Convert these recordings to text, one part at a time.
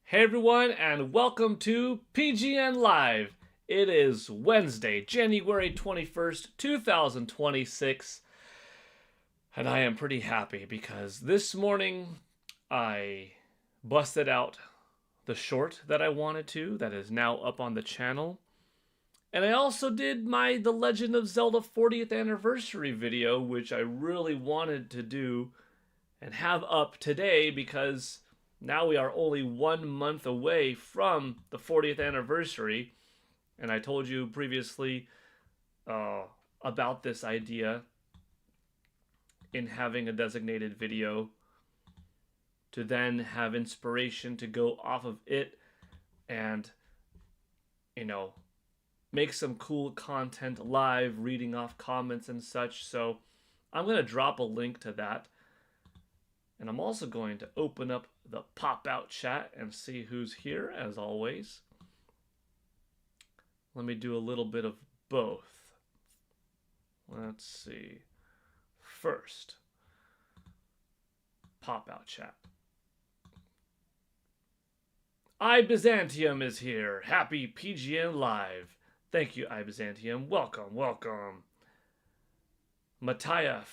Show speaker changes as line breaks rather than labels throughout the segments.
Hey everyone, and welcome to PGN Live. It is Wednesday, January 21st, 2026, and I am pretty happy because this morning I busted out the short that I wanted to, that is now up on the channel. And I also did my The Legend of Zelda 40th anniversary video, which I really wanted to do and have up today because now we are only 1 month away from the 40th anniversary. And I told you previously about this idea in having a designated video to then have inspiration to go off of it and, make some cool content live, reading off comments and such. So I'm going to drop a link to that. And I'm also going to open up the pop-out chat and see who's here, as always. Let me do a little bit of both. Let's see. First, pop-out chat. iByzantium is here. Happy PGN Live. Thank you, iByzantium. Welcome, welcome. Matayev,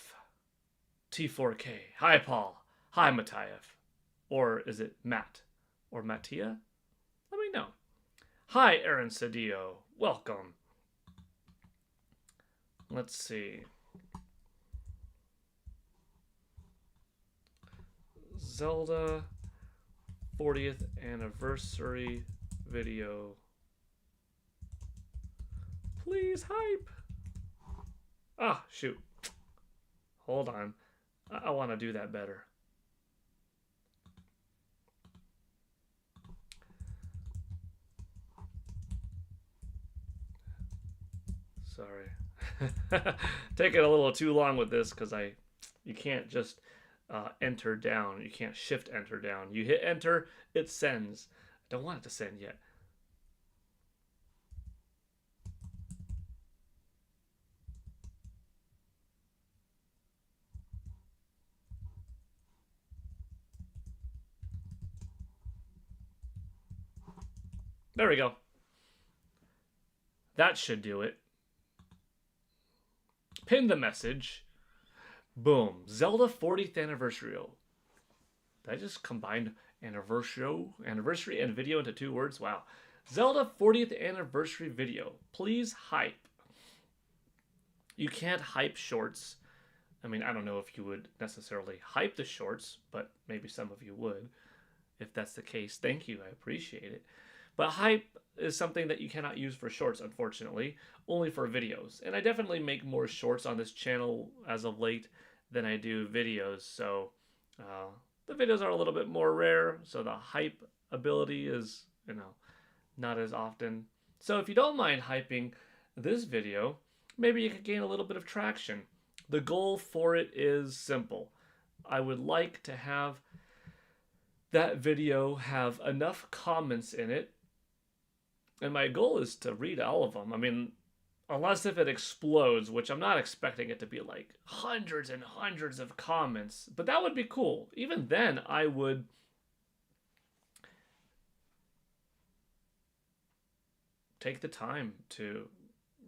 T4K. Hi, Paul. Hi, Matayev. Or is it Matt? Or Mattia? Let me know. Hi, Aaron Cedillo. Welcome. Let's see. Zelda 40th anniversary video. Please hype. Ah, shoot. Hold on. I want to do that better. Sorry. Taking a little too long with this because you can't just enter down. You can't shift enter down. You hit enter, it sends. I don't want it to send yet. There we go. That should do it. Pin the message. Boom. Zelda 40th anniversary. Did I just combined anniversary and video into 2 words? Wow. Zelda 40th anniversary video. Please hype. You can't hype shorts. I mean, I don't know if you would necessarily hype the shorts, but maybe some of you would. If that's the case, thank you. I appreciate it. But hype is something that you cannot use for shorts, unfortunately, only for videos. And I definitely make more shorts on this channel as of late than I do videos. So the videos are a little bit more rare. So the hype ability is, not as often. So if you don't mind hyping this video, maybe you could gain a little bit of traction. The goal for it is simple. I would like to have that video have enough comments in it. And my goal is to read all of them. I mean, unless if it explodes, which I'm not expecting it to be like hundreds and hundreds of comments. But that would be cool. Even then, I would take the time to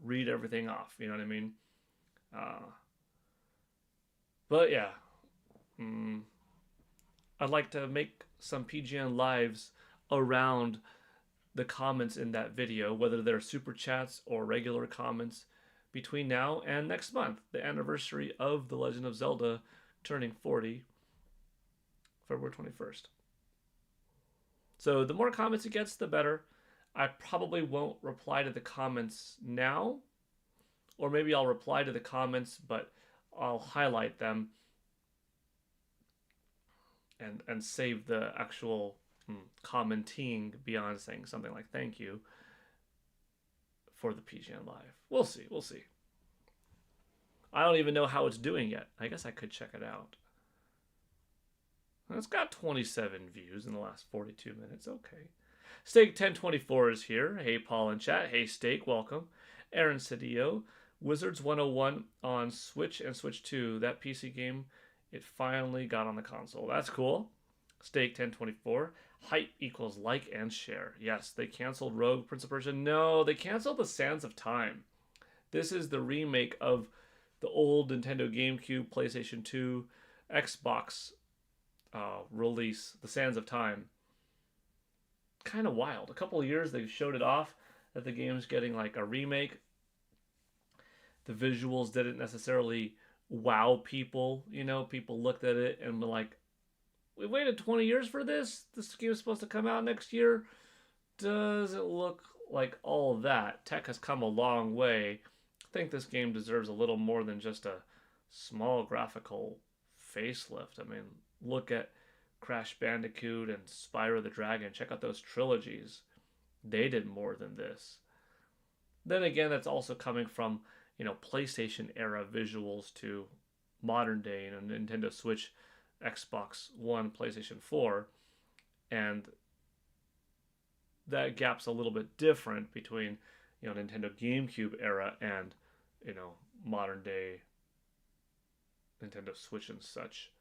read everything off. You know what I mean? But yeah. I'd like to make some PGN lives around the comments in that video, whether they're super chats or regular comments, between now and next month, the anniversary of The Legend of Zelda turning 40, February 21st. So the more comments it gets, the better. I probably won't reply to the comments now, or maybe I'll reply to the comments, but I'll highlight them and save the actual commenting beyond saying something like thank you for the PGN Live. We'll see. We'll see. I don't even know how it's doing yet. I guess I could check it out. It's got 27 views in the last 42 minutes. Okay. Steak 1024 is here. Hey, Paul in chat. Hey, Steak. Welcome. Aaron Cedillo. Wizards 101 on Switch and Switch 2. That PC game, it finally got on the console. That's cool. Stake 1024. Height equals like and share. Yes, they canceled Rogue, Prince of Persia. No, they canceled the Sands of Time. This is the remake of the old Nintendo GameCube, PlayStation 2, Xbox release, the Sands of Time. Kind of wild. A couple of years they showed it off that the game's getting like a remake. The visuals didn't necessarily wow people. People looked at it and were like, we waited 20 years for this? This game is supposed to come out next year? Does it look like all of that? Tech has come a long way. I think this game deserves a little more than just a small graphical facelift. I mean, look at Crash Bandicoot and Spyro the Dragon. Check out those trilogies. They did more than this. Then again, that's also coming from, PlayStation era visuals to modern day, Nintendo Switch, Xbox One, PlayStation 4, and that gap's a little bit different between, Nintendo GameCube era and, modern day Nintendo Switch and such.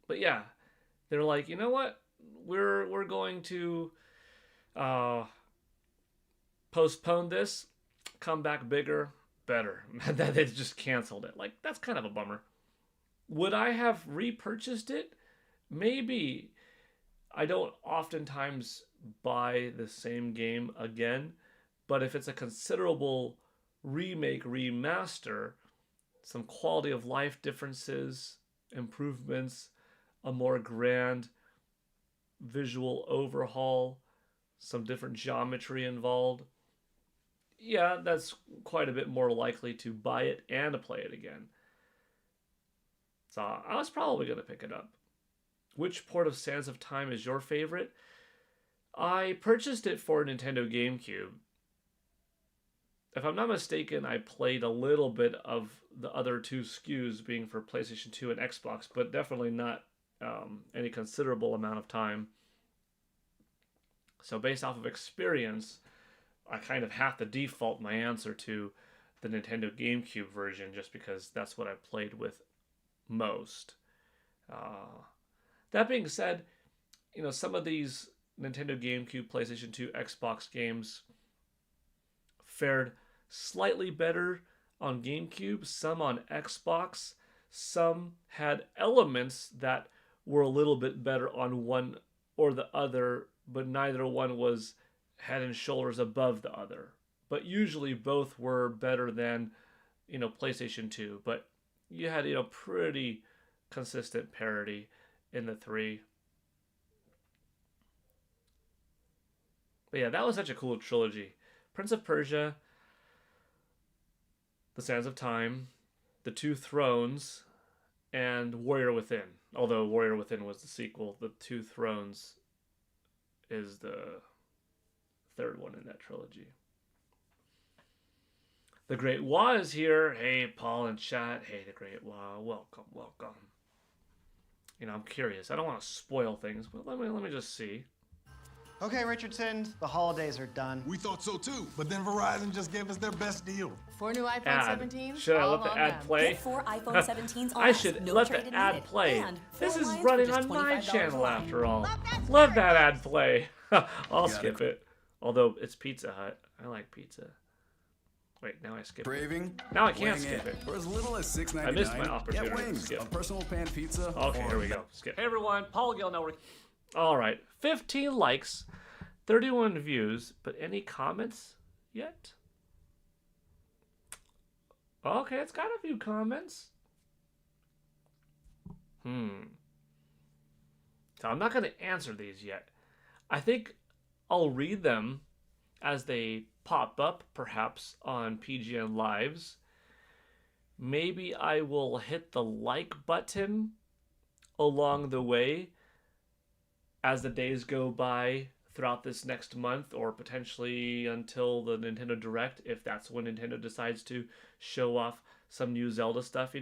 But yeah, they're like, you know what? We're going to postpone this, come back bigger, better. And then they just canceled it. Like, that's kind of a bummer. Would I have repurchased it? Maybe. I don't oftentimes buy the same game again, but if it's a considerable remake, remaster, some quality of life differences, improvements, a more grand visual overhaul, some different geometry involved, yeah, that's quite a bit more likely to buy it and to play it again. So I was probably going to pick it up. Which port of Sands of Time is your favorite? I purchased it for Nintendo GameCube. If I'm not mistaken, I played a little bit of the other two SKUs, being for PlayStation 2 and Xbox, but definitely not any considerable amount of time. So based off of experience, I kind of have to default my answer to the Nintendo GameCube version just because that's what I played with most. That being said, some of these Nintendo GameCube, PlayStation 2, Xbox games fared slightly better on GameCube, some on Xbox, some had elements that were a little bit better on one or the other, but neither one was head and shoulders above the other. But usually both were better than, PlayStation 2. But you had, pretty consistent parity in the three. But yeah, that was such a cool trilogy. Prince of Persia, The Sands of Time, The Two Thrones, and Warrior Within. Although Warrior Within was the sequel, The Two Thrones is the third one in that trilogy. The Great Wah is here. Hey, Paul and chat. Hey, the Great Wah. Welcome. I'm curious. I don't want to spoil things, but let me just see.
Okay, Richardson, the holidays are done.
We thought so too, but then Verizon just gave us their best deal.
4 new iPhone 17s.
Should I let the ad play?
Get 4 iPhone 17s on
I
us.
should
No
let the
trade-in
ad
needed.
play.
And
This
phone
is
lines
running
for just
on my
$25
channel
line.
after all. Let that ad play. I'll skip it. Although it's Pizza Hut. I like pizza. Wait, now I skip it.
Craving?
Now I can't
Wing
skip it.
For as little as $6.99,
I missed my opportunity
get
to
wings,
skip.
a personal pan pizza.
Okay,
or
here we go. Skip. Hey everyone, Paul Gale Network. All right, 15 likes, 31 views, but any comments yet? Okay, it's got a few comments. So I'm not going to answer these yet. I think I'll read them as they pop up, perhaps on PGN Lives. Maybe I will hit the like button along the way as the days go by throughout this next month, or potentially until the Nintendo Direct, if that's when Nintendo decides to show off some new Zelda stuff,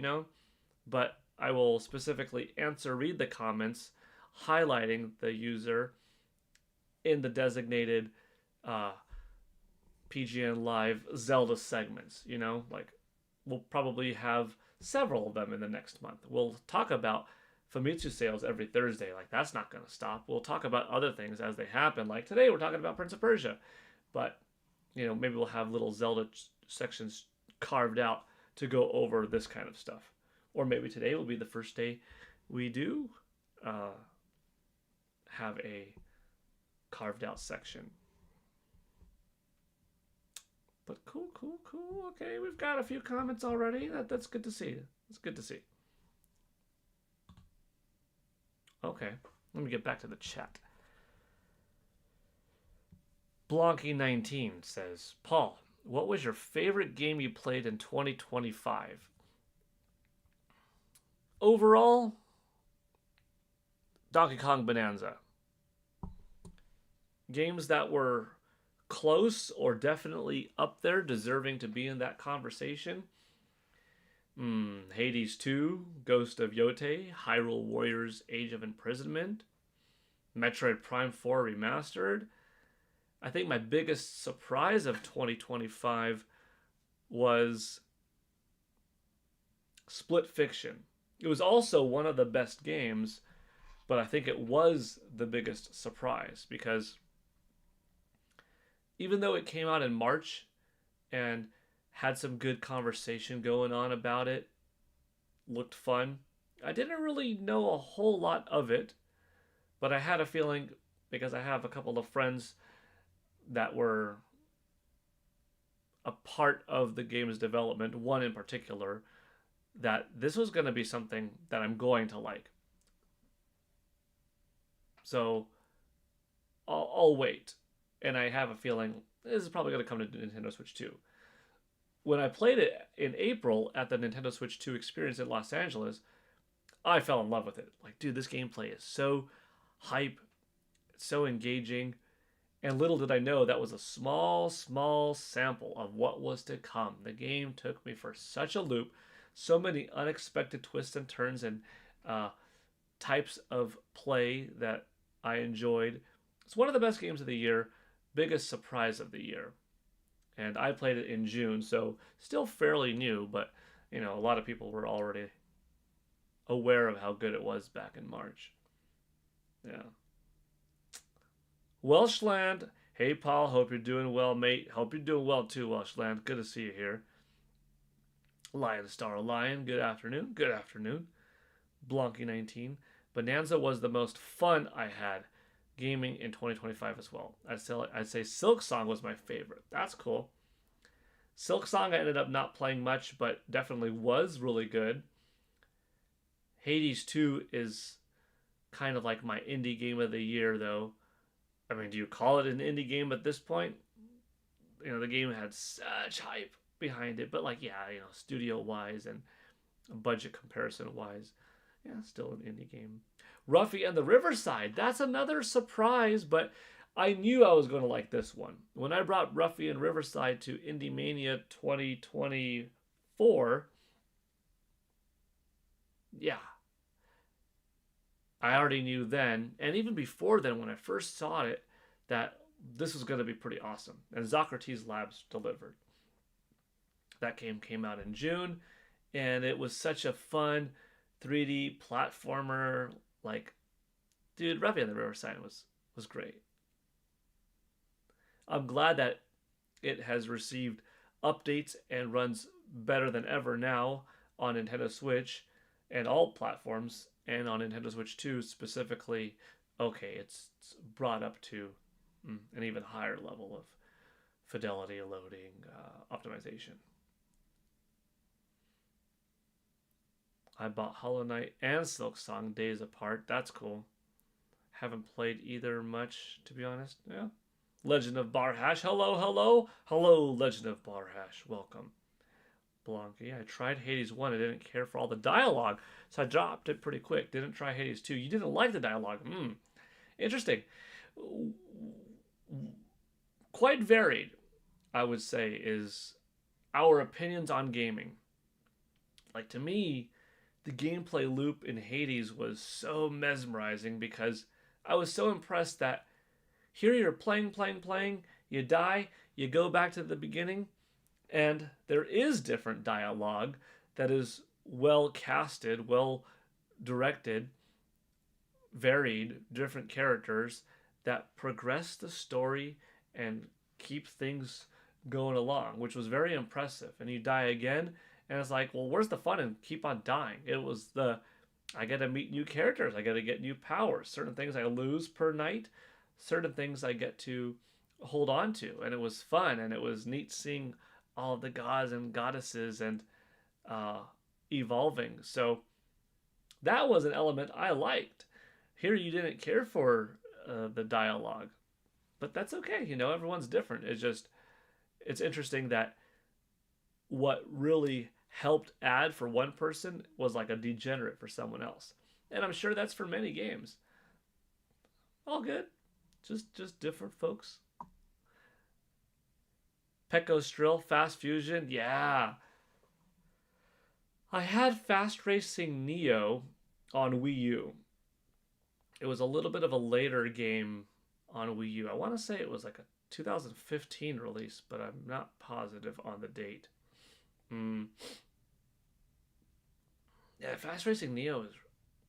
But I will specifically read the comments, highlighting the user in the designated PGN Live Zelda segments, we'll probably have several of them in the next month. We'll talk about Famitsu sales every Thursday. Like, that's not going to stop. We'll talk about other things as they happen. Like today, we're talking about Prince of Persia. But, maybe we'll have little Zelda sections carved out to go over this kind of stuff. Or maybe today will be the first day we do have a carved out section. But cool. Okay, we've got a few comments already. That's good to see. It's good to see. Okay, let me get back to the chat. Blanky19 says, Paul, what was your favorite game you played in 2025? Overall, Donkey Kong Bonanza. Games that were close or definitely up there, deserving to be in that conversation. Hades 2, Ghost of Yote, Hyrule Warriors Age of Imprisonment, Metroid Prime 4 Remastered. I think my biggest surprise of 2025 was Split Fiction. It was also one of the best games, but I think it was the biggest surprise because even though it came out in March and had some good conversation going on about it, looked fun, I didn't really know a whole lot of it, but I had a feeling, because I have a couple of friends that were a part of the game's development, one in particular, that this was going to be something that I'm going to like. So I'll wait. And I have a feeling this is probably going to come to Nintendo Switch 2. When I played it in April at the Nintendo Switch 2 experience in Los Angeles, I fell in love with it. Like, dude, this gameplay is so hype, so engaging. And little did I know that was a small sample of what was to come. The game took me for such a loop. So many unexpected twists and turns and types of play that I enjoyed. It's one of the best games of the year, biggest surprise of the year. And I played it in June, so still fairly new, but a lot of people were already aware of how good it was back in March. Yeah. Welshland, hey Paul, hope you're doing well, mate. Hope you're doing well too, Welshland. Good to see you here. Lion Star Lion, good afternoon. Good afternoon. Blanky19, Bonanza was the most fun I had gaming in 2025 as well. I'd say Silk Song was my favorite. That's cool. Silk Song I ended up not playing much, but definitely was really good. Hades 2 is kind of like my indie game of the year, though. I mean, do you call it an indie game at this point? The game had such hype behind it, but studio-wise and budget comparison-wise, still an indie game. Ruffy and the Riverside, that's another surprise, but I knew I was going to like this one. When I brought Ruffy and Riverside to Indie Mania 2024, I already knew then, and even before then when I first saw it, that this was going to be pretty awesome. And Socrates Labs delivered. That game came out in June, and it was such a fun 3D platformer. Like, dude, Ruffy and the Riverside was great. I'm glad that it has received updates and runs better than ever now on Nintendo Switch and all platforms, and on Nintendo Switch 2 specifically. Okay, it's brought up to an even higher level of fidelity, loading, optimization. I bought Hollow Knight and Silk Song days apart. That's cool. Haven't played either much, to be honest. Yeah. Legend of Barhash. Hello, Legend of Barhash. Welcome. Blanca. I tried Hades 1. I didn't care for all the dialogue, so I dropped it pretty quick. Didn't try Hades 2. You didn't like the dialogue. Interesting. Quite varied, I would say, is our opinions on gaming. Like, to me, the gameplay loop in Hades was so mesmerizing because I was so impressed that here you're playing, you die, you go back to the beginning, and there is different dialogue that is well casted, well directed, varied, different characters that progress the story and keep things going along, which was very impressive. And you die again, and it's like, well, where's the fun in keep on dying? It was the I get to meet new characters, I get to get new powers. Certain things I lose per night, certain things I get to hold on to, and it was fun, and it was neat seeing all of the gods and goddesses and uh, evolving. So that was an element I liked. Here you didn't care for the dialogue, but that's okay. You know, everyone's different. It's interesting that what really helped add for one person was like a degenerate for someone else, and I'm sure that's for many games. All good, just different folks. Pecco Strill, Fast Fusion, yeah. I had Fast Racing Neo on Wii U. It was a little bit of a later game on Wii U. I want to say it was like a 2015 release, but I'm not positive on the date. Yeah, Fast Racing Neo is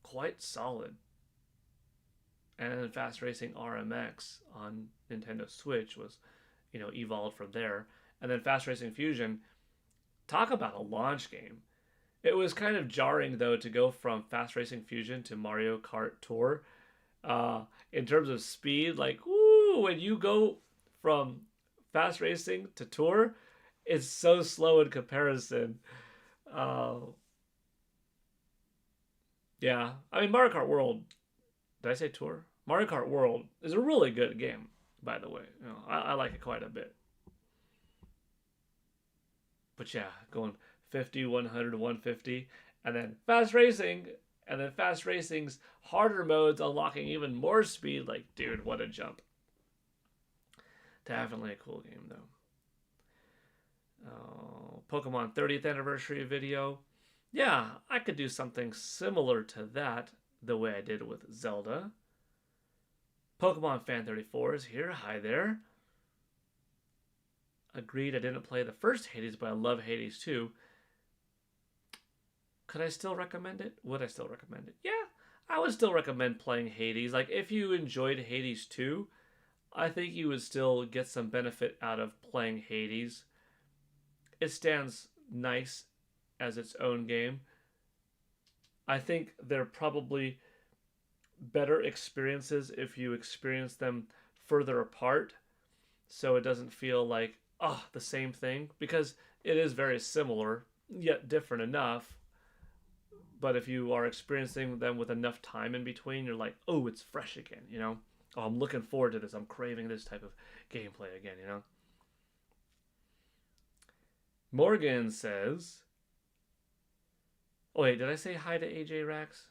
quite solid. And then Fast Racing RMX on Nintendo Switch was, evolved from there. And then Fast Racing Fusion, talk about a launch game. It was kind of jarring, though, to go from Fast Racing Fusion to Mario Kart Tour. In terms of speed, like, woo, when you go from Fast Racing to Tour, it's so slow in comparison. Yeah, I mean, Mario Kart World, did I say Tour? Mario Kart World is a really good game, by the way. I like it quite a bit. But yeah, going 50, 100, 150, and then Fast Racing, and then Fast Racing's harder modes unlocking even more speed. Like, dude, what a jump. Definitely a cool game, though. Pokemon 30th anniversary video. Yeah, I could do something similar to that the way I did with Zelda. Pokemon Fan 34 is here. Hi there. Agreed, I didn't play the first Hades, but I love Hades 2. Could I still recommend it? Would I still recommend it? Yeah, I would still recommend playing Hades. Like, if you enjoyed Hades 2, I think you would still get some benefit out of playing Hades. It stands nice as its own game. I think they're probably better experiences if you experience them further apart, so it doesn't feel like, the same thing, because it is very similar, yet different enough. But if you are experiencing them with enough time in between, you're like, oh, it's fresh again, Oh, I'm looking forward to this. I'm craving this type of gameplay again, Morgan says, oh, wait, did I say hi to AJ Rax?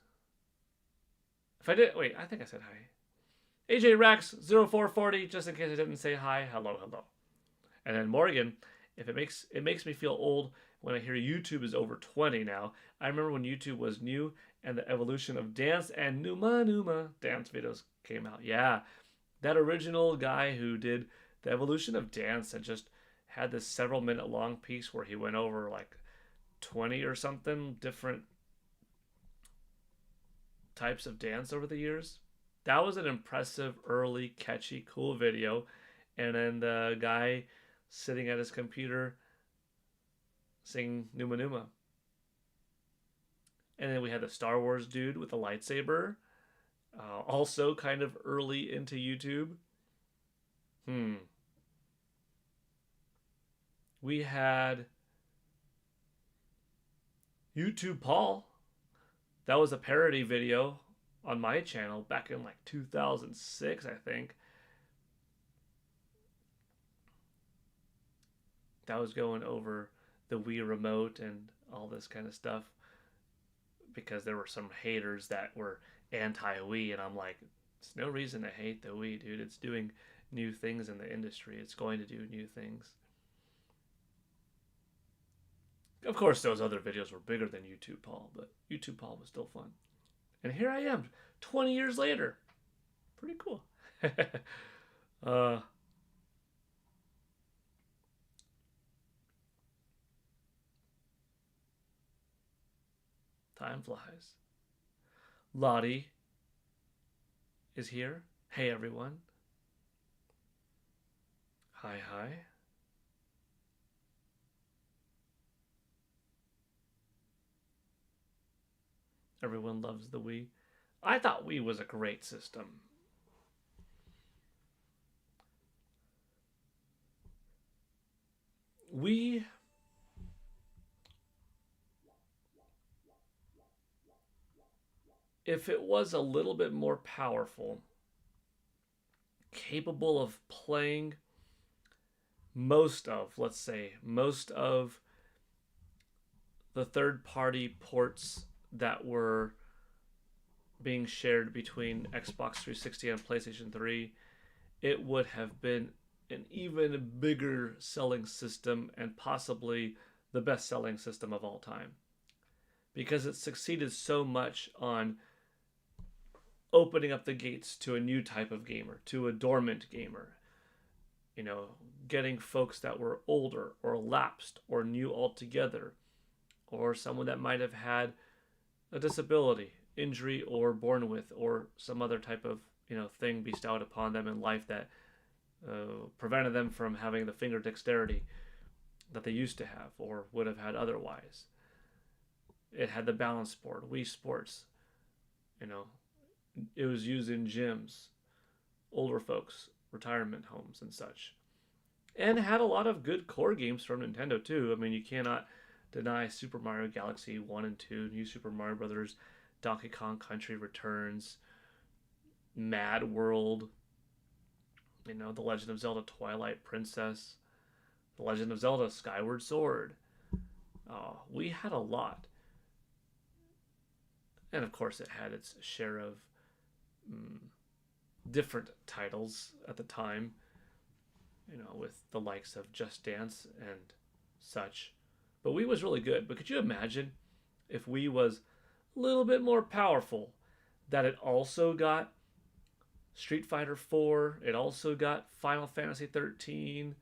If I did, wait, I think I said hi. AJ Rax 0440, just in case I didn't say hi. Hello. And then Morgan, if it makes me feel old when I hear YouTube is over 20 now. I remember when YouTube was new and the evolution of dance and Numa dance videos came out. Yeah, that original guy who did the evolution of dance and just had this several minute long piece where he went over like 20 or something different types of dance over the years. That was an impressive, early, catchy, cool video. And then the guy sitting at his computer singing Numa. And then we had the Star Wars dude with the lightsaber. Also kind of early into YouTube. We had YouTube Paul. That was a parody video on my channel back in like 2006, I think. That was going over the Wii remote and all this kind of stuff, because there were some haters that were anti-Wii, and I'm like, there's no reason to hate the Wii, dude. It's doing new things in the industry. It's going to do new things. Of course, those other videos were bigger than YouTube Paul, but YouTube Paul was still fun. And here I am, 20 years later. Pretty cool. Time flies. Lottie is here. Hey everyone. Hi, hi. Everyone loves the Wii. I thought Wii was a great system. Wii, if it was a little bit more powerful, capable of playing most of the third party ports that were being shared between Xbox 360 and PlayStation 3, it would have been an even bigger selling system and possibly the best selling system of all time. Because it succeeded so much on opening up the gates to a new type of gamer, to a dormant gamer. You know, getting folks that were older or lapsed or new altogether, or someone that might have had a disability, injury, or born with, or some other type of thing bestowed upon them in life that prevented them from having the finger dexterity that they used to have or would have had otherwise. It had the balance board, Wii Sports. It was used in gyms, older folks, retirement homes, and such. And had a lot of good core games from Nintendo too. I mean, you cannot deny Super Mario Galaxy 1 and 2, New Super Mario Brothers, Donkey Kong Country Returns, Mad World, The Legend of Zelda Twilight Princess, The Legend of Zelda Skyward Sword. We had a lot. And of course, it had its share of different titles at the time, with the likes of Just Dance and such. But Wii was really good. But could you imagine if Wii was a little bit more powerful, that it also got Street Fighter 4, it also got Final Fantasy 13,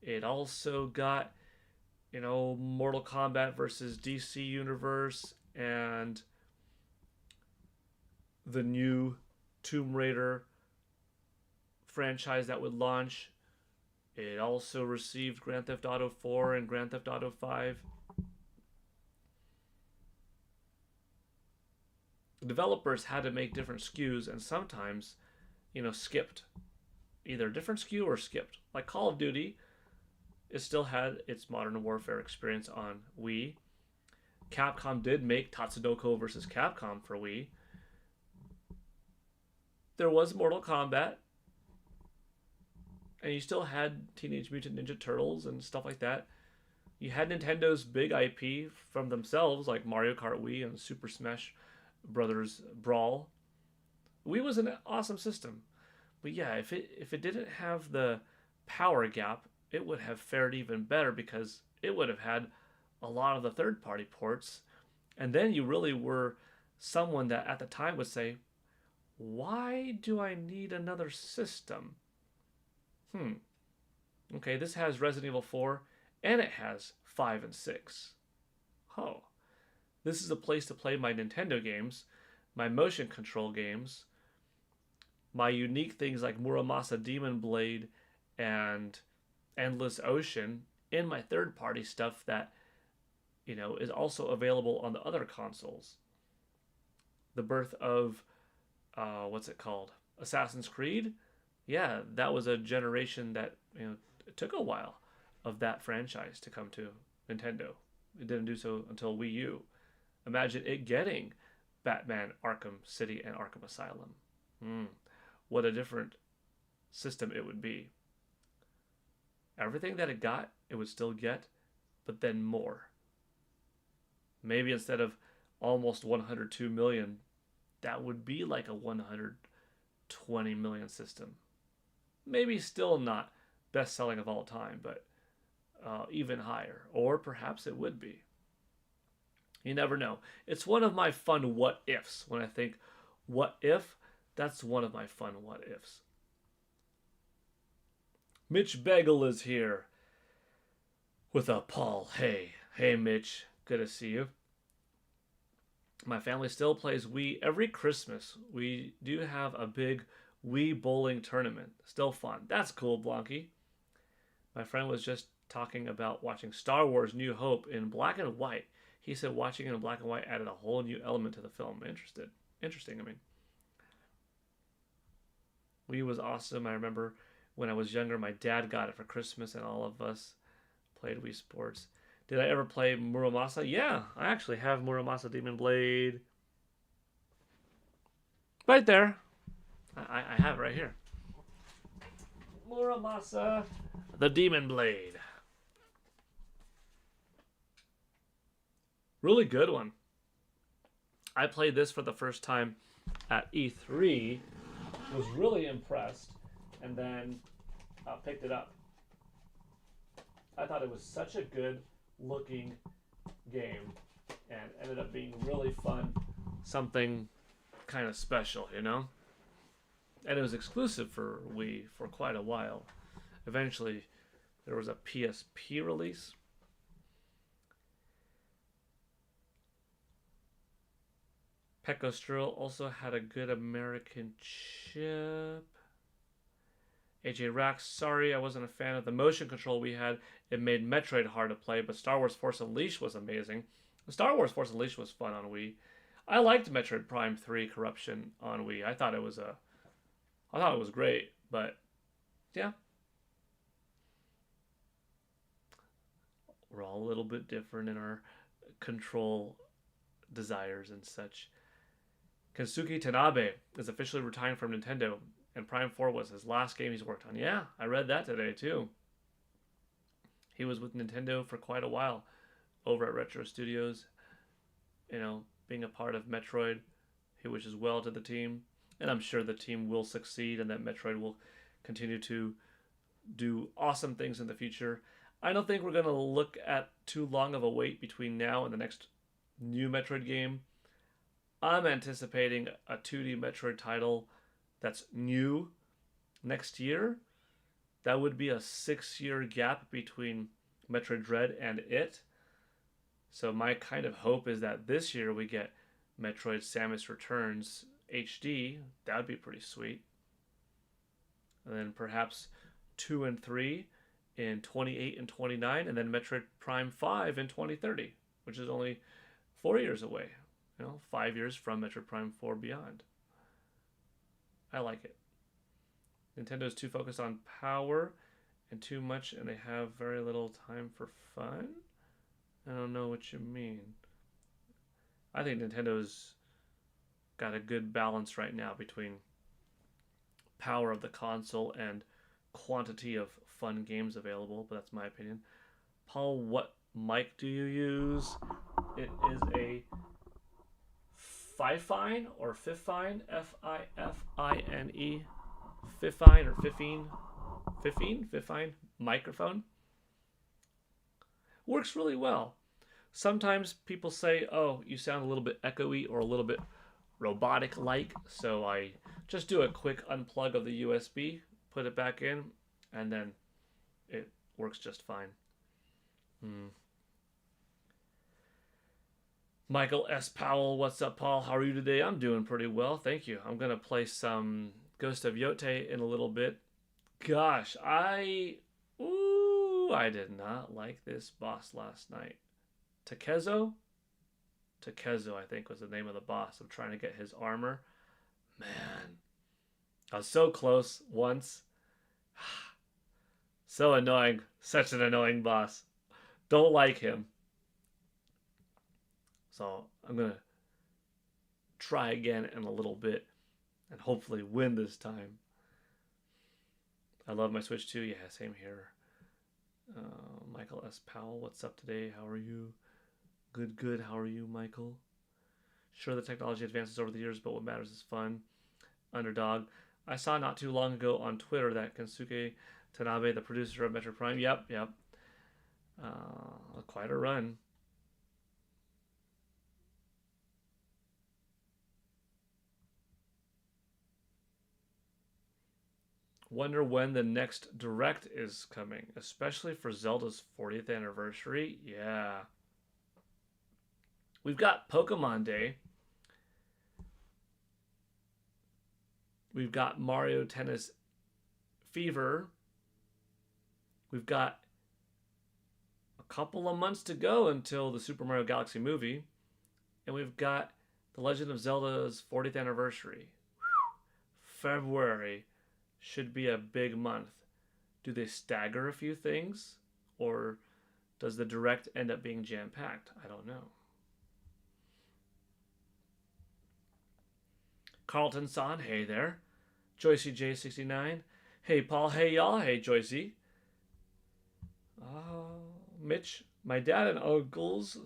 it also got, Mortal Kombat versus DC Universe, and the new Tomb Raider franchise that would launch. It also received Grand Theft Auto 4 and Grand Theft Auto 5. The developers had to make different SKUs and sometimes, skipped. Either a different SKU or skipped. Like Call of Duty, it still had its Modern Warfare experience on Wii. Capcom did make Tatsunoko vs. Capcom for Wii. There was Mortal Kombat. And you still had Teenage Mutant Ninja Turtles and stuff like that. You had Nintendo's big IP from themselves, like Mario Kart Wii and Super Smash Brothers Brawl. Wii was an awesome system. But yeah, if it didn't have the power gap, it would have fared even better because it would have had a lot of the third-party ports. And then you really were someone that at the time would say, why do I need another system? Okay, this has Resident Evil 4, and it has 5 and 6. Oh. This is a place to play my Nintendo games, my motion control games, my unique things like Muramasa Demon Blade and Endless Ocean, and my third-party stuff that, is also available on the other consoles. The birth of, what's it called? Assassin's Creed? Yeah, that was a generation that, it took a while of that franchise to come to Nintendo. It didn't do so until Wii U. Imagine it getting Batman Arkham City and Arkham Asylum. What a different system it would be. Everything that it got, it would still get, but then more. Maybe instead of almost 102 million, that would be like a 120 million system. Maybe still not best selling of all time, but even higher. Or perhaps it would be. You never know. It's one of my fun what ifs. When I think, what if? That's one of my fun what ifs. Mitch Bagel is here with a Paul. Hey, Mitch. Good to see you. My family still plays Wii every Christmas. We do have a big Wii bowling tournament. Still fun. That's cool, Blanky. My friend was just talking about watching Star Wars New Hope in black and white. He said watching it in black and white added a whole new element to the film. Interesting, I mean. Wii was awesome. I remember when I was younger, my dad got it for Christmas, and all of us played Wii Sports. Did I ever play Muramasa? Yeah, I actually have Muramasa Demon Blade. Right there. I have it right here. Muramasa, the Demon Blade. Really good one. I played this for the first time at E3. Was really impressed, and then picked it up. I thought it was such a good looking game, and ended up being really fun. Something kind of special, you know? And it was exclusive for Wii for quite a while. Eventually, there was a PSP release. Pecco Stroll also had a good American chip. AJ Rax, sorry I wasn't a fan of the motion control we had. It made Metroid hard to play, but Star Wars Force Unleashed was amazing. Star Wars Force Unleashed was fun on Wii. I liked Metroid Prime 3 Corruption on Wii. I thought it was great, but yeah. We're all a little bit different in our control desires and such. Kensuke Tanabe is officially retiring from Nintendo, and Prime 4 was his last game he's worked on. Yeah, I read that today too. He was with Nintendo for quite a while over at Retro Studios, you know, being a part of Metroid. He wishes well to the team, and I'm sure the team will succeed and that Metroid will continue to do awesome things in the future. I don't think we're going to look at too long of a wait between now and the next new Metroid game. I'm anticipating a 2D Metroid title that's new next year. That would be a 6-year gap between Metroid Dread and it. So my kind of hope is that this year we get Metroid Samus Returns HD. That would be pretty sweet. And then perhaps 2 and 3 in 28 and 29, and then Metroid Prime 5 in 2030, which is only 4 years away. 5 years from Metroid Prime 4 Beyond. I like it. Nintendo's too focused on power and too much, and they have very little time for fun? I don't know what you mean. I think Nintendo's got a good balance right now between power of the console and quantity of fun games available, but that's my opinion. Paul, what mic do you use? It is a Fifine or Fifine, F-I-F-I-N-E, Fifine or Fifine microphone. Works really well. Sometimes people say, oh, you sound a little bit echoey or a little bit robotic-like, so I just do a quick unplug of the USB, put it back in, and then it works just fine. Michael S. Powell, what's up, Paul? How are you today? I'm doing pretty well, thank you. I'm going to play some Ghost of Yote in a little bit. Gosh, I did not like this boss last night. Takezo, I think, was the name of the boss. I'm trying to get his armor. Man, I was so close once. So annoying. Such an annoying boss. Don't like him. So I'm going to try again in a little bit and hopefully win this time. I love my Switch too. Yeah, same here. Michael S. Powell, what's up today? How are you? Good. How are you, Michael? Sure, the technology advances over the years, but what matters is fun. Underdog. I saw not too long ago on Twitter that Kensuke Tanabe, the producer of Metroid Prime, yep. Quite a run. Wonder when the next Direct is coming, especially for Zelda's 40th anniversary. Yeah. We've got Pokemon Day We've got Mario Tennis Fever. We've got a couple of months to go until the Super Mario Galaxy movie. And we've got The Legend of Zelda's 40th anniversary. February should be a big month. Do they stagger a few things? Or does the direct end up being jam-packed? I don't know. Carlton Son, hey there. Joycey J69, hey Paul, hey y'all, hey Joycey. Mitch, my dad and uncles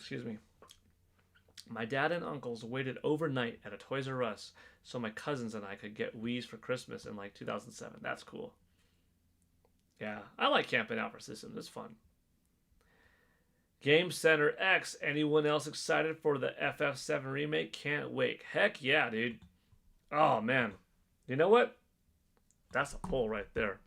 waited overnight at a Toys R Us so my cousins and I could get Wii's for Christmas in like 2007. That's cool. Yeah, I like camping out for systems. It's fun. Game Center X, anyone else excited for the FF7 remake? Can't wait. Heck yeah, dude. Oh, man. You know what? That's a pull right there.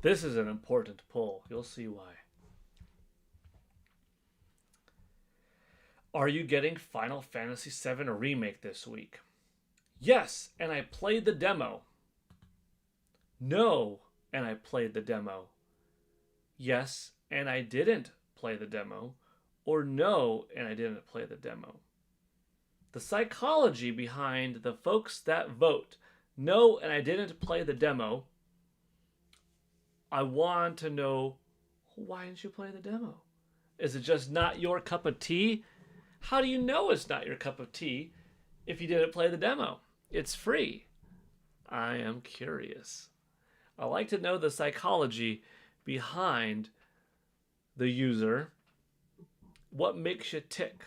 This is an important pull. You'll see why. Are you getting Final Fantasy VII Remake this week? Yes, and I played the demo. No, and I played the demo. Yes, and I didn't play the demo. Or no, and I didn't play the demo. The psychology behind the folks that vote, no, and I didn't play the demo, I want to know, why didn't you play the demo? Is it just not your cup of tea? How do you know it's not your cup of tea if you didn't play the demo? It's free. I am curious. I like to know the psychology behind the user. What makes you tick?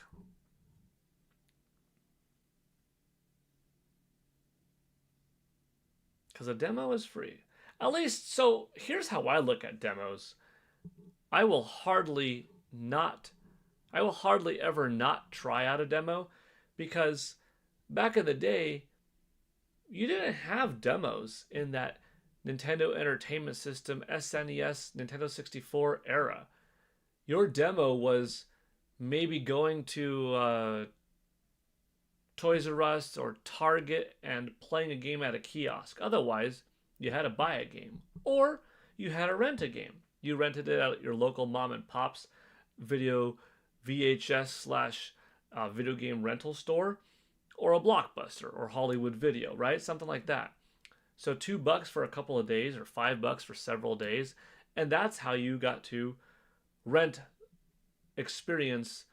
Because a demo is free. At least, so here's how I look at demos. I will hardly ever not try out a demo, because back in the day, you didn't have demos in that Nintendo Entertainment System, SNES, Nintendo 64 era. Your demo was maybe going to Toys R Us or Target and playing a game at a kiosk. Otherwise, you had to buy a game, or you had to rent a game. You rented it at your local mom and pop's video VHS / video game rental store, or a Blockbuster or Hollywood Video, right? Something like that. So $2 for a couple of days or $5 for several days, and that's how you got to experience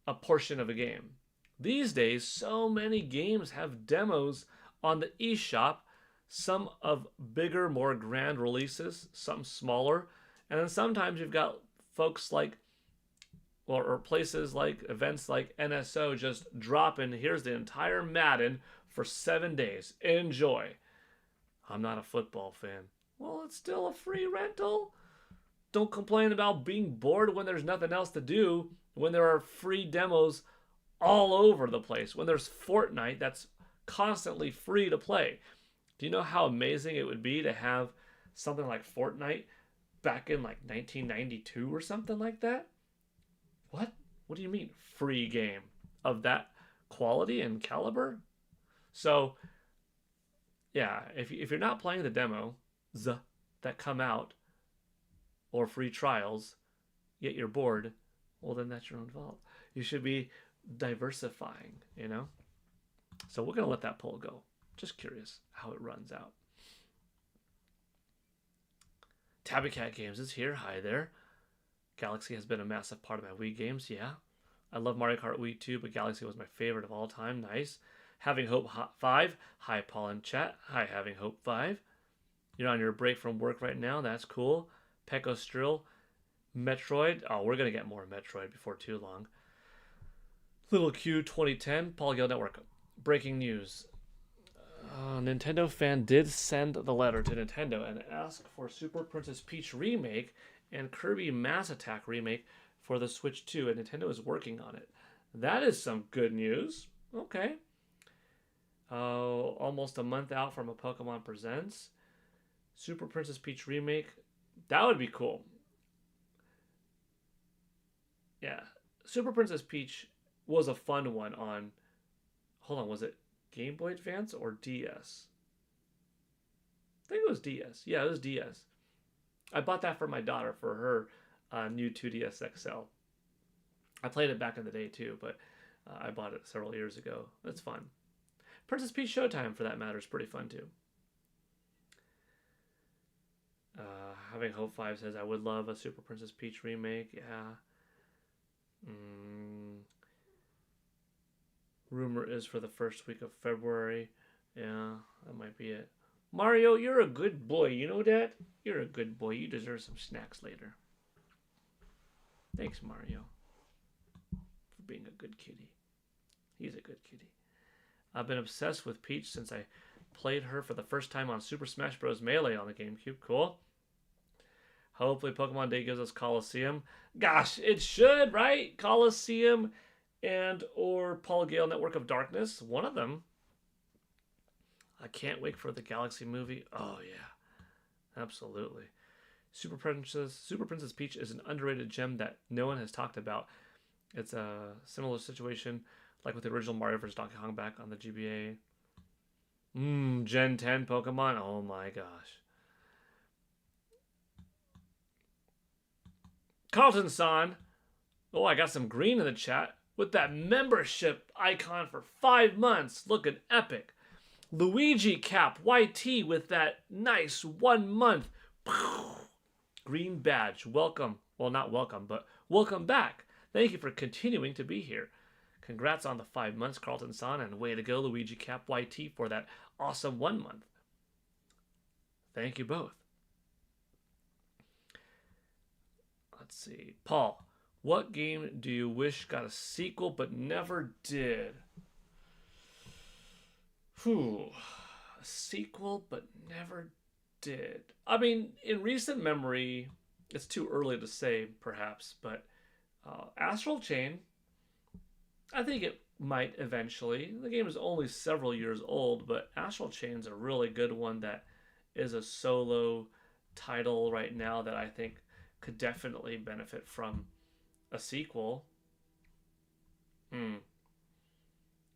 a portion of a game. These days, so many games have demos on the eShop. Some of bigger, more grand releases, some smaller. And then sometimes you've got folks like, or places like, events like NSO just dropping, here's the entire Madden for 7 days. Enjoy. I'm not a football fan. Well, it's still a free rental. Don't complain about being bored when there's nothing else to do, when there are free demos all over the place. When there's Fortnite that's constantly free to play. Do you know how amazing it would be to have something like Fortnite back in like 1992 or something like that? What? What do you mean, free game of that quality and caliber? So, yeah, if you're not playing the demos that come out, or free trials, yet you're bored, well, then that's your own fault. You should be diversifying, you know? So we're going to let that poll go. Just curious how it runs out. Tabby Cat Games is here. Hi there. Galaxy has been a massive part of my Wii games. Yeah. I love Mario Kart Wii too, but Galaxy was my favorite of all time. Nice. Having Hope 5. Hi, Paul in chat. Hi, Having Hope 5. You're on your break from work right now. That's cool. Pecco Strill. Metroid. Oh, we're going to get more Metroid before too long. Little Q 2010. Paul Gale Network. Breaking news. Nintendo fan did send the letter to Nintendo and ask for Super Princess Peach Remake and Kirby Mass Attack Remake for the Switch 2, and Nintendo is working on it. That is some good news. Okay. Almost a month out from a Pokemon Presents. Super Princess Peach Remake. That would be cool. Yeah. Super Princess Peach was a fun one on... Hold on, was it Game Boy Advance or DS? I think it was DS. Yeah, it was DS. I bought that for my daughter for her new 2DS XL. I played it back in the day too, but I bought it several years ago. It's fun. Princess Peach Showtime, for that matter, is pretty fun too. Having Hope 5 says, I would love a Super Princess Peach remake. Yeah. Rumor is for the first week of February. Yeah, that might be it. Mario, you're a good boy. You know that? You're a good boy. You deserve some snacks later. Thanks, Mario, for being a good kitty. He's a good kitty. I've been obsessed with Peach since I played her for the first time on Super Smash Bros. Melee on the GameCube. Cool. Hopefully Pokemon Day gives us Coliseum. Gosh, it should, right? Coliseum and or Paul Gale Network of Darkness. One of them. I can't wait for the Galaxy movie. Oh, yeah. Absolutely. Super Princess Peach is an underrated gem that no one has talked about. It's a similar situation like with the original Mario vs. Donkey Kong back on the GBA. Gen 10 Pokemon. Oh, my gosh. Carlton-san. Oh, I got some green in the chat with that membership icon for 5 months. Looking epic. Luigi Cap YT with that nice 1 month green badge. Welcome. Well, not welcome, but welcome back. Thank you for continuing to be here. Congrats on the 5 months, Carlton-san, and way to go, Luigi Cap YT, for that awesome 1 month. Thank you both. Let's see. Paul, what game do you wish got a sequel but never did? A sequel but never did. I mean, in recent memory, it's too early to say, perhaps, but Astral Chain, I think it might eventually. The game is only several years old, but Astral Chain's a really good one that is a solo title right now that I think could definitely benefit from a sequel.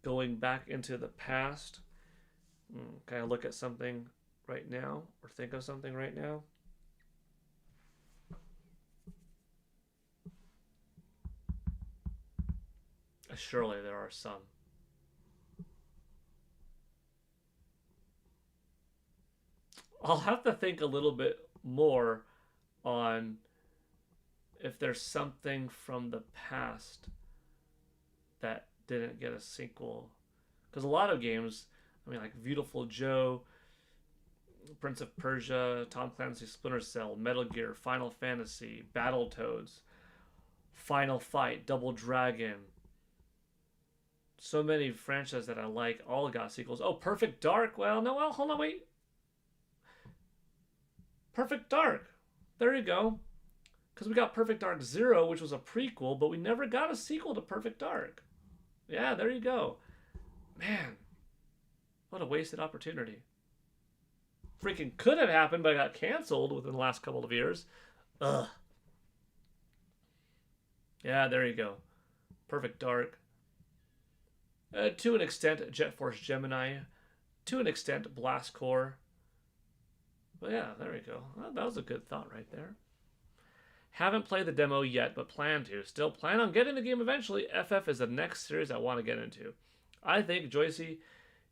Going back into the past. Can I look at something right now or think of something right now? Surely there are some. I'll have to think a little bit more on if there's something from the past that didn't get a sequel. Because a lot of games, I mean, like Beautiful Joe, Prince of Persia, Tom Clancy's Splinter Cell, Metal Gear, Final Fantasy, Battletoads, Final Fight, Double Dragon. So many franchises that I like all got sequels. Oh, Perfect Dark. Well, no, well, hold on, wait. Perfect Dark. There you go. Because we got Perfect Dark Zero, which was a prequel, but we never got a sequel to Perfect Dark. Yeah, there you go. Man, what a wasted opportunity. Freaking could have happened, but got canceled within the last couple of years. Ugh. Yeah, there you go. Perfect Dark. To an extent, Jet Force Gemini. To an extent, Blast Core. But yeah, there we go. Well, that was a good thought right there. Haven't played the demo yet, but plan to. Still plan on getting the game eventually. FF is the next series I want to get into. I think, Joycey,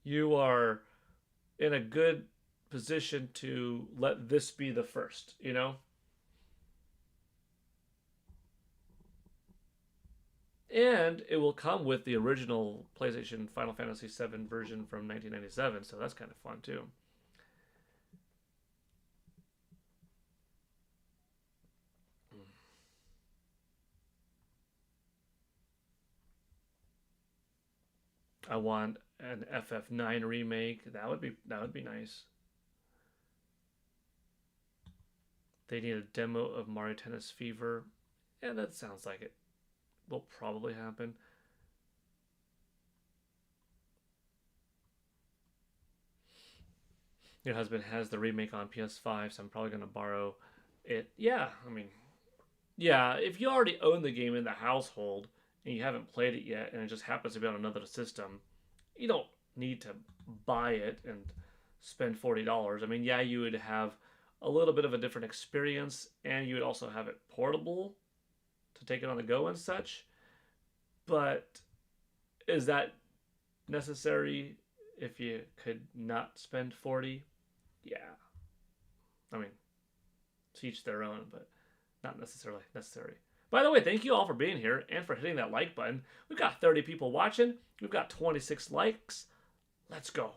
you are in a good position to let this be the first, you know? And it will come with the original PlayStation Final Fantasy VII version from 1997, so that's kind of fun too. I want an FF9 remake. That would be nice. They need a demo of Mario Tennis Fever. Yeah, that sounds like it will probably happen. Your husband has the remake on PS5, so I'm probably going to borrow it. Yeah, I mean, yeah, if you already own the game in the household and you haven't played it yet and it just happens to be on another system, you don't need to buy it and spend $40. I mean, yeah, you would have a little bit of a different experience and you would also have it portable to take it on the go and such. But is that necessary if you could not spend 40? Yeah. I mean, to each their own, but not necessarily necessary. By the way, thank you all for being here and for hitting that like button. We've got 30 people watching. We've got 26 likes. Let's go.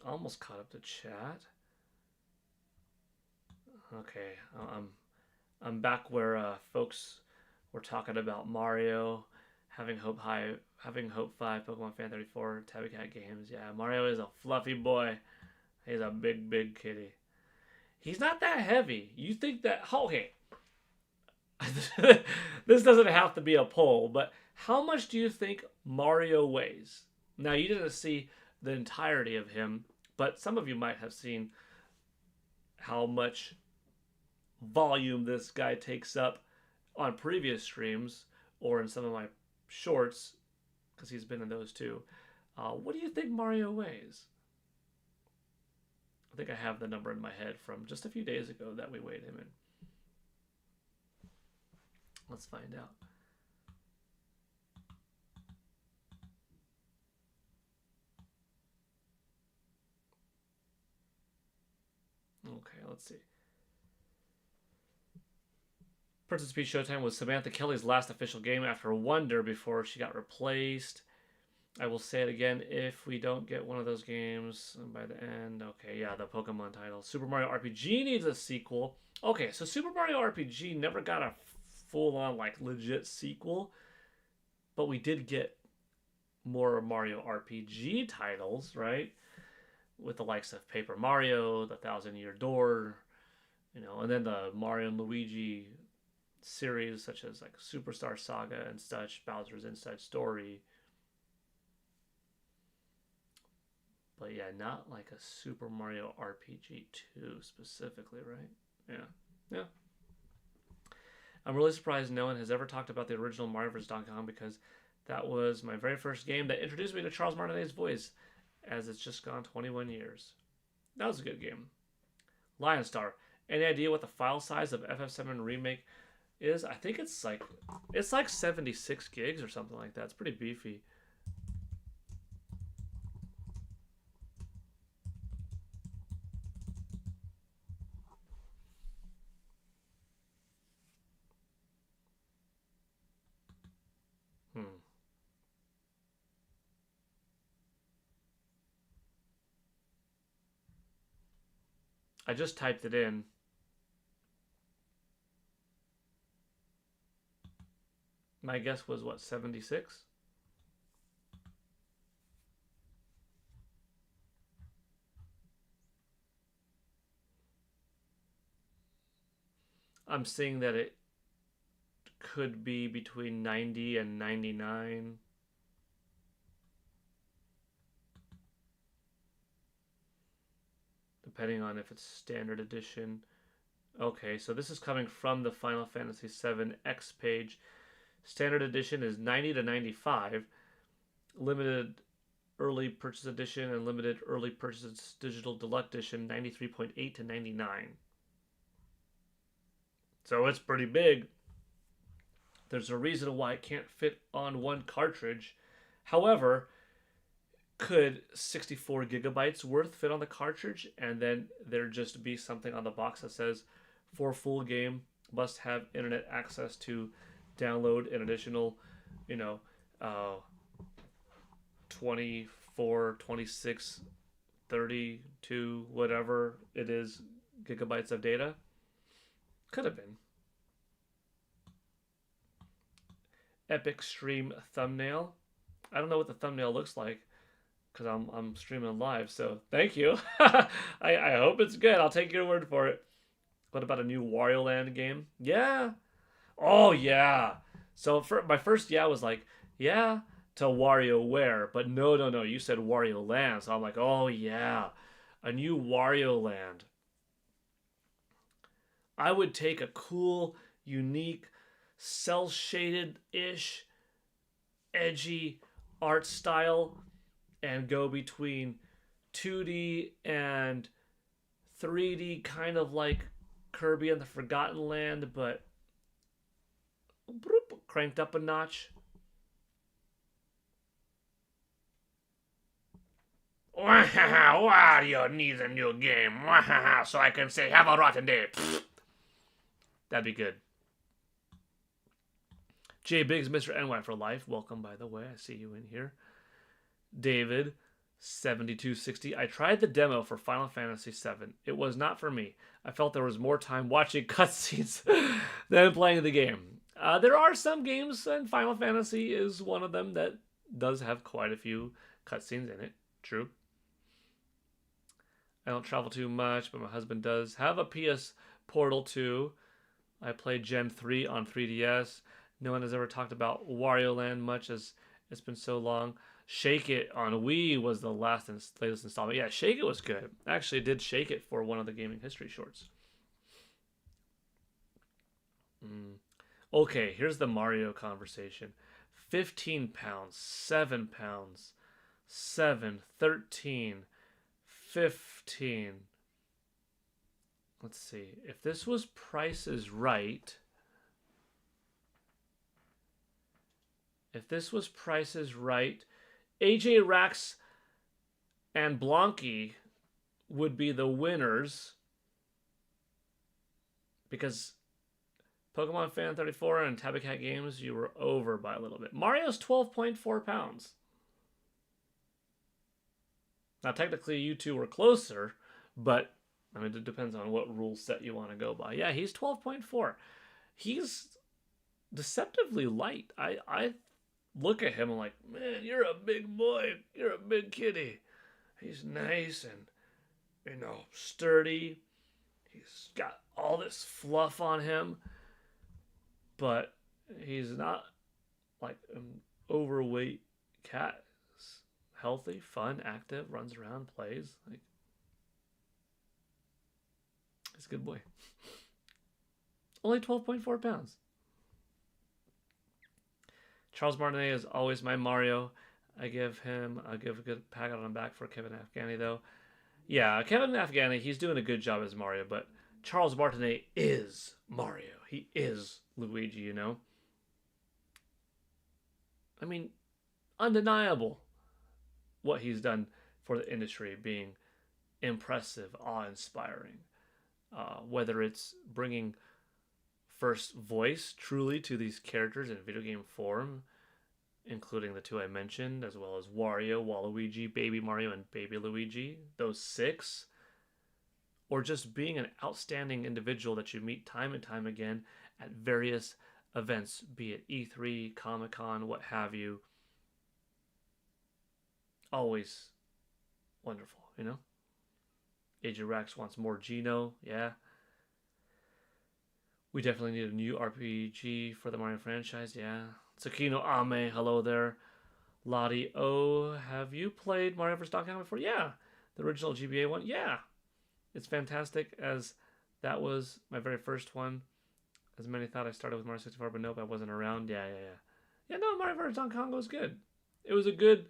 Almost caught up to chat. Okay, I'm back where folks were talking about Mario, having Hope 5, Pokemon Fan 34, Tabby Cat Games. Yeah, Mario is a fluffy boy. He's a big, big kitty. He's not that heavy. You think that... Okay. This doesn't have to be a poll, but how much do you think Mario weighs? Now, you didn't see the entirety of him, but some of you might have seen how much volume this guy takes up on previous streams or in some of my shorts, because he's been in those too. What do you think Mario weighs? I think I have the number in my head from just a few days ago that we weighed him in. Let's find out. Okay, let's see. Princess Peach Showtime was Samantha Kelly's last official game after Wonder before she got replaced. I will say it again, if we don't get one of those games by the end. Okay, yeah, the Pokemon title. Super Mario RPG needs a sequel. Okay, so Super Mario RPG never got a full-on, like, legit sequel. But we did get more Mario RPG titles, right? With the likes of Paper Mario, the Thousand Year Door, you know, and then the Mario and Luigi series such as like Superstar Saga and such, Bowser's Inside Story. But yeah, not like a Super Mario RPG 2 specifically, right? Yeah. I'm really surprised no one has ever talked about the original Mario vs. Donkey Kong because that was my very first game that introduced me to Charles Martinet's voice, as it's just gone 21 years. That was a good game. Lionstar, any idea what the file size of FF7 Remake is? I think it's like 76 gigs or something like that. It's pretty beefy. I just typed it in. My guess was what, 76? I'm seeing that it could be between 90 and 99. Depending on if it's standard edition. Okay, so this is coming from the Final Fantasy VII X page. Standard edition is 90 to 95. Limited early purchase edition and limited early purchase digital deluxe edition 93.8 to 99. So it's pretty big. There's a reason why it can't fit on one cartridge. However, could 64 gigabytes worth fit on the cartridge, and then there just be something on the box that says, for full game, must have internet access to download an additional, 24, 26, 32, whatever it is, gigabytes of data? Could have been. Epic stream thumbnail. I don't know what the thumbnail looks like because I'm streaming live, so thank you. I hope it's good. I'll take your word for it. What about a new Wario Land game? Yeah. Oh, yeah. So my first yeah was like, yeah, to WarioWare. But no. You said Wario Land. So I'm like, oh, yeah. A new Wario Land. I would take a cool, unique, cel-shaded-ish, edgy art style and go between 2D and 3D, kind of like Kirby and the Forgotten Land, but cranked up a notch. Wario needs a new game, so I can say, have a rotten day. That'd be good. J Biggs, Mr. NY for life. Welcome, by the way. I see you in here. David, 7260. I tried the demo for Final Fantasy VII. It was not for me. I felt there was more time watching cutscenes than playing the game. There are some games, and Final Fantasy is one of them that does have quite a few cutscenes in it. True. I don't travel too much, but my husband does have a PS Portal 2. I played Gen 3 on 3DS. No one has ever talked about Wario Land much as it's been so long. Shake It on Wii was the latest installment. Yeah, Shake It was good. I actually did Shake It for one of the gaming history shorts. Okay, here's the Mario conversation. 15 pounds, 7 pounds, 7, 13, 15. Let's see. If this was Price is Right... AJ Rax and Blanky would be the winners because Pokemon Fan 34 and Tabbycat Games, you were over by a little bit. Mario's 12.4 pounds. Now, technically, you two were closer, but I mean, it depends on what rule set you want to go by. Yeah, he's 12.4. He's deceptively light. I look at him and like, man, you're a big boy. You're a big kitty. He's nice and, sturdy. He's got all this fluff on him. But he's not like an overweight cat. He's healthy, fun, active, runs around, plays. Like, he's a good boy. Only 12.4 pounds. Charles Martinet is always my Mario. I'll give a good pat on the back for Kevin Afghani, though. Yeah, Kevin Afghani, he's doing a good job as Mario, but Charles Martinet is Mario. He is Luigi, I mean, undeniable what he's done for the industry, being impressive, awe-inspiring. Whether it's bringing first voice truly to these characters in video game form, including the two I mentioned, as well as Wario, Waluigi, Baby Mario, and Baby Luigi, those 6, or just being an outstanding individual that you meet time and time again at various events, be it E3, Comic-Con, what have you. Always wonderful, AJ Rax wants more Geno, yeah. We definitely need a new RPG for the Mario franchise, yeah. Tsukino Ame, hello there. Lottie O, have you played Mario vs. Donkey Kong before? Yeah. The original GBA one? Yeah. It's fantastic, as that was my very first one. As many thought I started with Mario 64, but nope, I wasn't around. Yeah, no, Mario vs. Donkey Kong was good. It was a good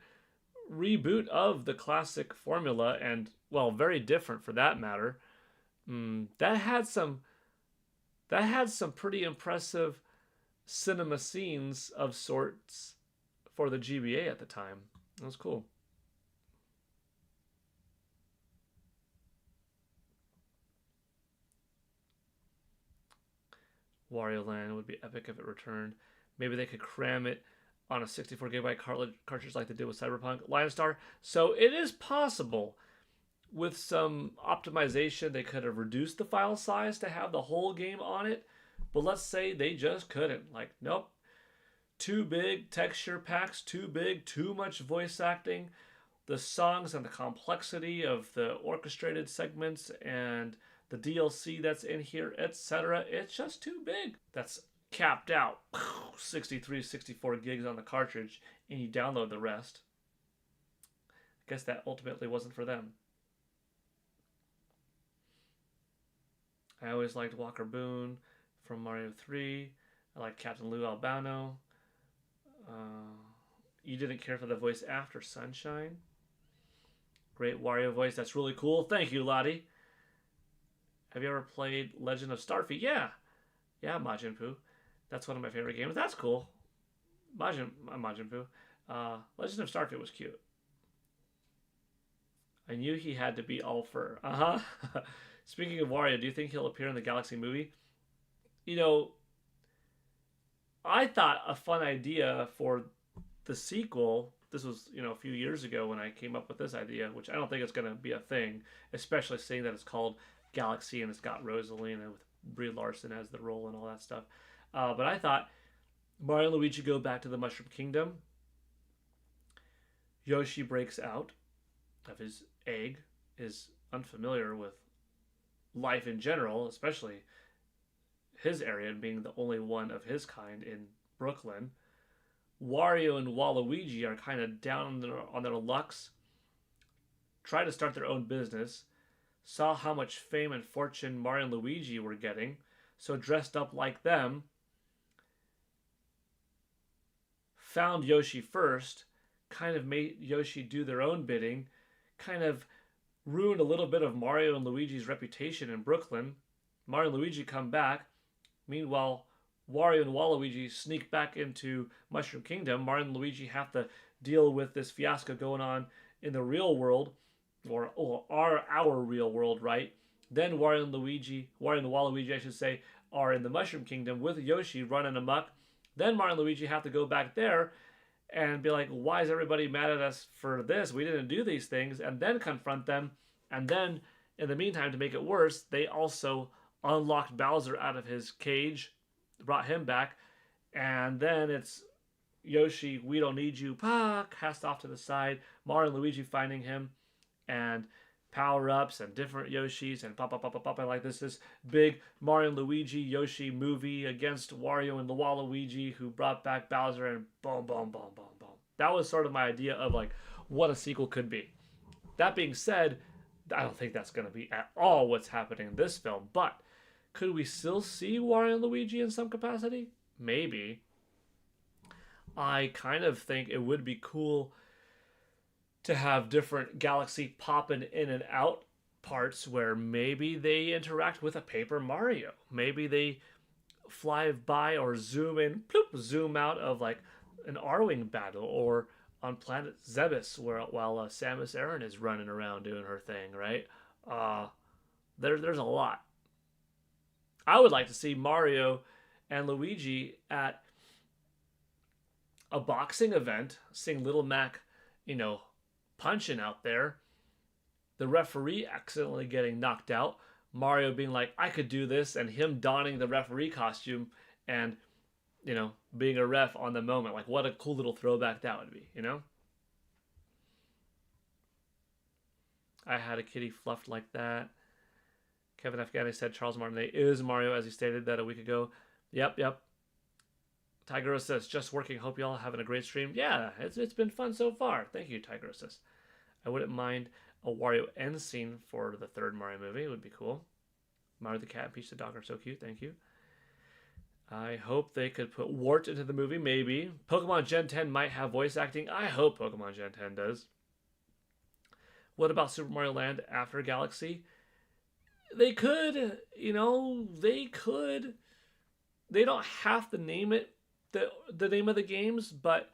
reboot of the classic formula, and well, very different for that matter. That had some pretty impressive cinema scenes of sorts for the GBA at the time. That was cool. Wario Land would be epic if it returned. Maybe they could cram it on a 64 gigabyte cartridge like they did with Cyberpunk. Lion Star. So it is possible with some optimization they could have reduced the file size to have the whole game on it. But let's say they just couldn't. Like, nope. Too big texture packs, too big, too much voice acting. The songs and the complexity of the orchestrated segments and the DLC that's in here, etc. It's just too big. That's capped out. 63, 64 gigs on the cartridge, and you download the rest. I guess that ultimately wasn't for them. I always liked Walker Boone from Mario 3. I liked Captain Lou Albano. You didn't care for the voice after Sunshine. Great Wario voice. That's really cool. Thank you, Lottie. Have you ever played Legend of Starfy? Yeah. Yeah, Majin Buu. That's one of my favorite games. That's cool. Majin Buu. Legend of Starfy was cute. I knew he had to be all fur. Speaking of Wario, do you think he'll appear in the Galaxy movie? You know, I thought a fun idea for the sequel, this was, a few years ago when I came up with this idea, which I don't think it's going to be a thing, especially seeing that it's called Galaxy and it's got Rosalina with Brie Larson as the role and all that stuff. But I thought Mario and Luigi go back to the Mushroom Kingdom. Yoshi breaks out of his egg, is unfamiliar with life in general, especially his area being the only one of his kind in Brooklyn. Wario and Waluigi are kind of down on their lucks, try to start their own business, saw how much fame and fortune Mario and Luigi were getting, so dressed up like them, found Yoshi first, kind of made Yoshi do their own bidding, kind of ruined a little bit of Mario and Luigi's reputation in Brooklyn. Mario and Luigi come back. Meanwhile, Wario and Waluigi sneak back into Mushroom Kingdom. Mario and Luigi have to deal with this fiasco going on in the real world, or our real world, right? Then Wario and Waluigi, I should say, are in the Mushroom Kingdom with Yoshi running amok. Then Mario and Luigi have to go back there and be like, why is everybody mad at us for this? We didn't do these things. And then confront them. And then, in the meantime, to make it worse, they also unlocked Bowser out of his cage, brought him back. And then it's Yoshi, we don't need you, cast off to the side. Mario and Luigi finding him. And power-ups and different Yoshis and pop. And like this big Mario and Luigi Yoshi movie against Wario and the Waluigi who brought back Bowser and boom. That was sort of my idea of like what a sequel could be. That being said, I don't think that's going to be at all what's happening in this film, but could we still see Wario and Luigi in some capacity? Maybe. I kind of think it would be cool to have different Galaxy popping in and out parts where maybe they interact with a Paper Mario. Maybe they fly by or zoom in, bloop, zoom out of like an Arwing battle, or on planet Zebes while Samus Aran is running around doing her thing, right? There's a lot. I would like to see Mario and Luigi at a boxing event, seeing Little Mac, punching out there, the referee accidentally getting knocked out, Mario being like, I could do this, and him donning the referee costume and, being a ref on the moment. Like, what a cool little throwback that would be, I had a kitty fluffed like that. Kevin Afghani said Charles Martinet is Mario, as he stated that a week ago. Yep. Tiger says, just working. Hope y'all having a great stream. Yeah, it's been fun so far. Thank you, Tiger says. I wouldn't mind a Wario end scene for the third Mario movie. It would be cool. Mario the cat and Peach the dog are so cute. Thank you. I hope they could put Wart into the movie. Maybe. Pokemon Gen 10 might have voice acting. I hope Pokemon Gen 10 does. What about Super Mario Land after Galaxy? They could, they could. They don't have to name it the name of the games, but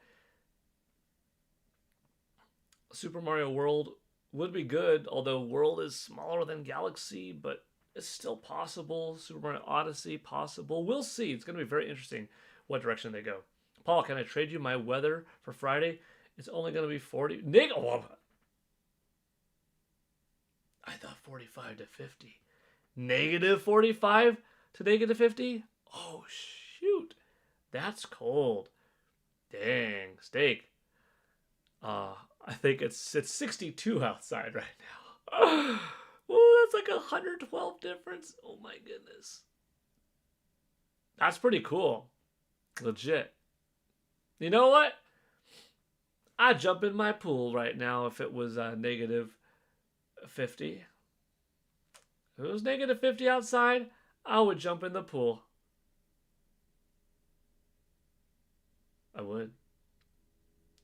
Super Mario World would be good, although World is smaller than Galaxy, but it's still possible. Super Mario Odyssey, possible. We'll see. It's going to be very interesting what direction they go. Paul, can I trade you my weather for Friday? It's only going to be 40. Oh, I thought 45 to 50. Negative 45 to negative 50? Oh, shoot. That's cold. Dang, steak. I think it's 62 outside right now. Oh, that's like 112 difference. Oh my goodness. That's pretty cool. Legit. You know what? I'd jump in my pool right now if it was negative 50. If it was negative 50 outside, I would jump in the pool. I would.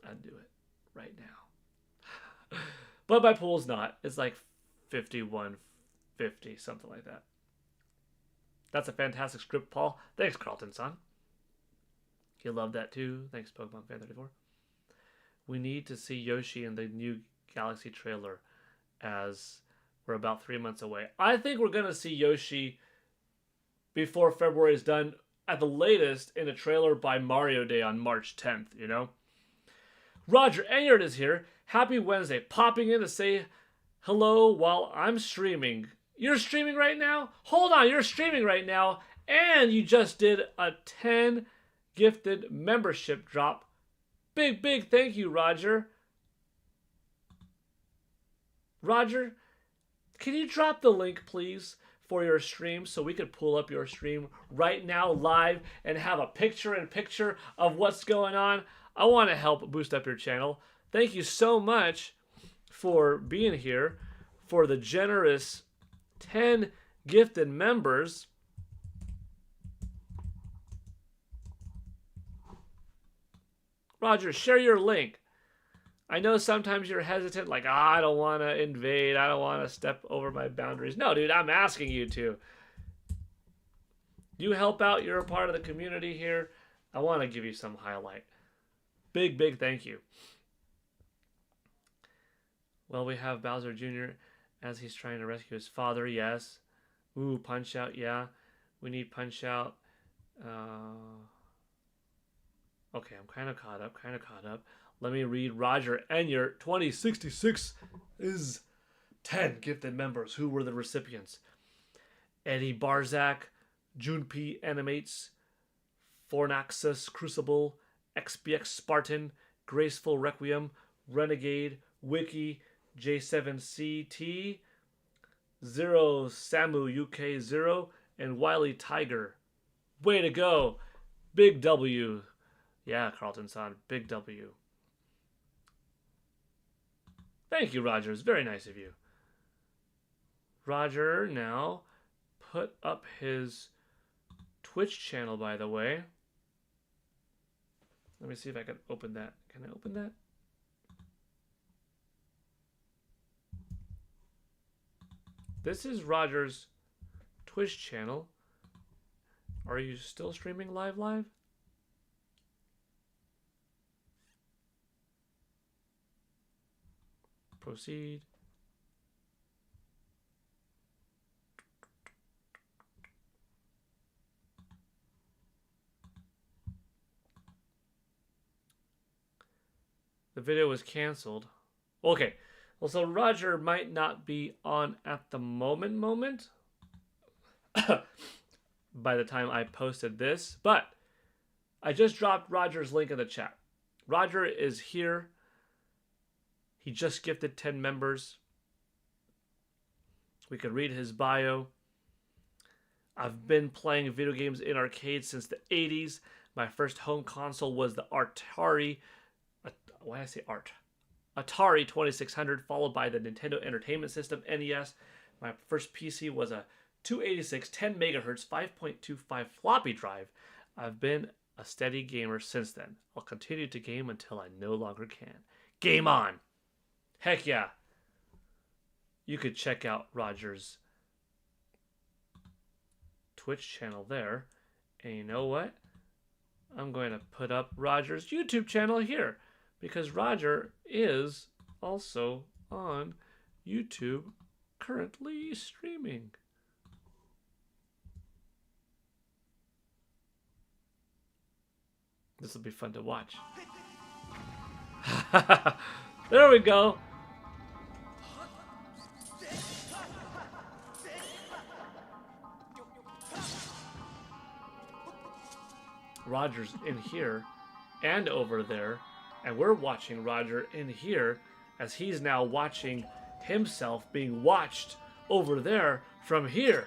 I'd do it right now. But my pool's not. It's like 51, 50, something like that. That's a fantastic script, Paul. Thanks, Carlton-san. You love that too. Thanks, Pokemon Fan 34. We need to see Yoshi in the new Galaxy trailer, as we're about 3 months away. I think we're going to see Yoshi before February is done, at the latest in a trailer by Mario Day on March 10th, Roger Enyard is here. Happy Wednesday. Popping in to say hello while I'm streaming. You're streaming right now? Hold on, you're streaming right now, and you just did a 10 gifted membership drop. Big thank you, Roger. Roger, can you drop the link, please, for your stream so we could pull up your stream right now live and have a picture-in-picture of what's going on? I want to help boost up your channel. Thank you so much for being here, for the generous 10 gifted members. Roger, share your link. I know sometimes you're hesitant, like, I don't want to invade. I don't want to step over my boundaries. No, dude, I'm asking you to. You help out. You're a part of the community here. I want to give you some highlight. Big thank you. Well, we have Bowser Jr. as he's trying to rescue his father. Yes. Ooh, Punch Out. Yeah. We need Punch Out. Okay, I'm kind of caught up. Let me read Roger Enyart. 2066 is 10 gifted members. Who were the recipients? Eddie Barzak, Junpei Animates, Fornaxus Crucible, XBX Spartan, Graceful Requiem, Renegade, Wiki, J7CT, Zero Samu UK 0, and Wily Tiger. Way to go. Big W. Yeah, Carlton-san, big W. Thank you, Roger. It's very nice of you. Roger now put up his Twitch channel, by the way. Let me see if I can open that. Can I open that? This is Roger's Twitch channel. Are you still streaming live? Proceed. The video was canceled. Okay. Well, so Roger might not be on at the moment by the time I posted this, but I just dropped Roger's link in the chat. Roger is here. He just gifted 10 members. We could read his bio. I've been playing video games in arcades since the 80s. My first home console was the Atari. Why did I say art? Atari 2600, followed by the Nintendo Entertainment System, NES. My first PC was a 286 10 megahertz 5.25 floppy drive. I've been a steady gamer since then. I'll continue to game until I no longer can. Game on! Heck yeah. you could check out Roger's Twitch channel there. And you know what? I'm going to put up Roger's YouTube channel here because Roger is also on YouTube currently streaming. This will be fun to watch. There we go. Roger's in here and over there, and we're watching Roger in here as he's now watching himself being watched over there from here.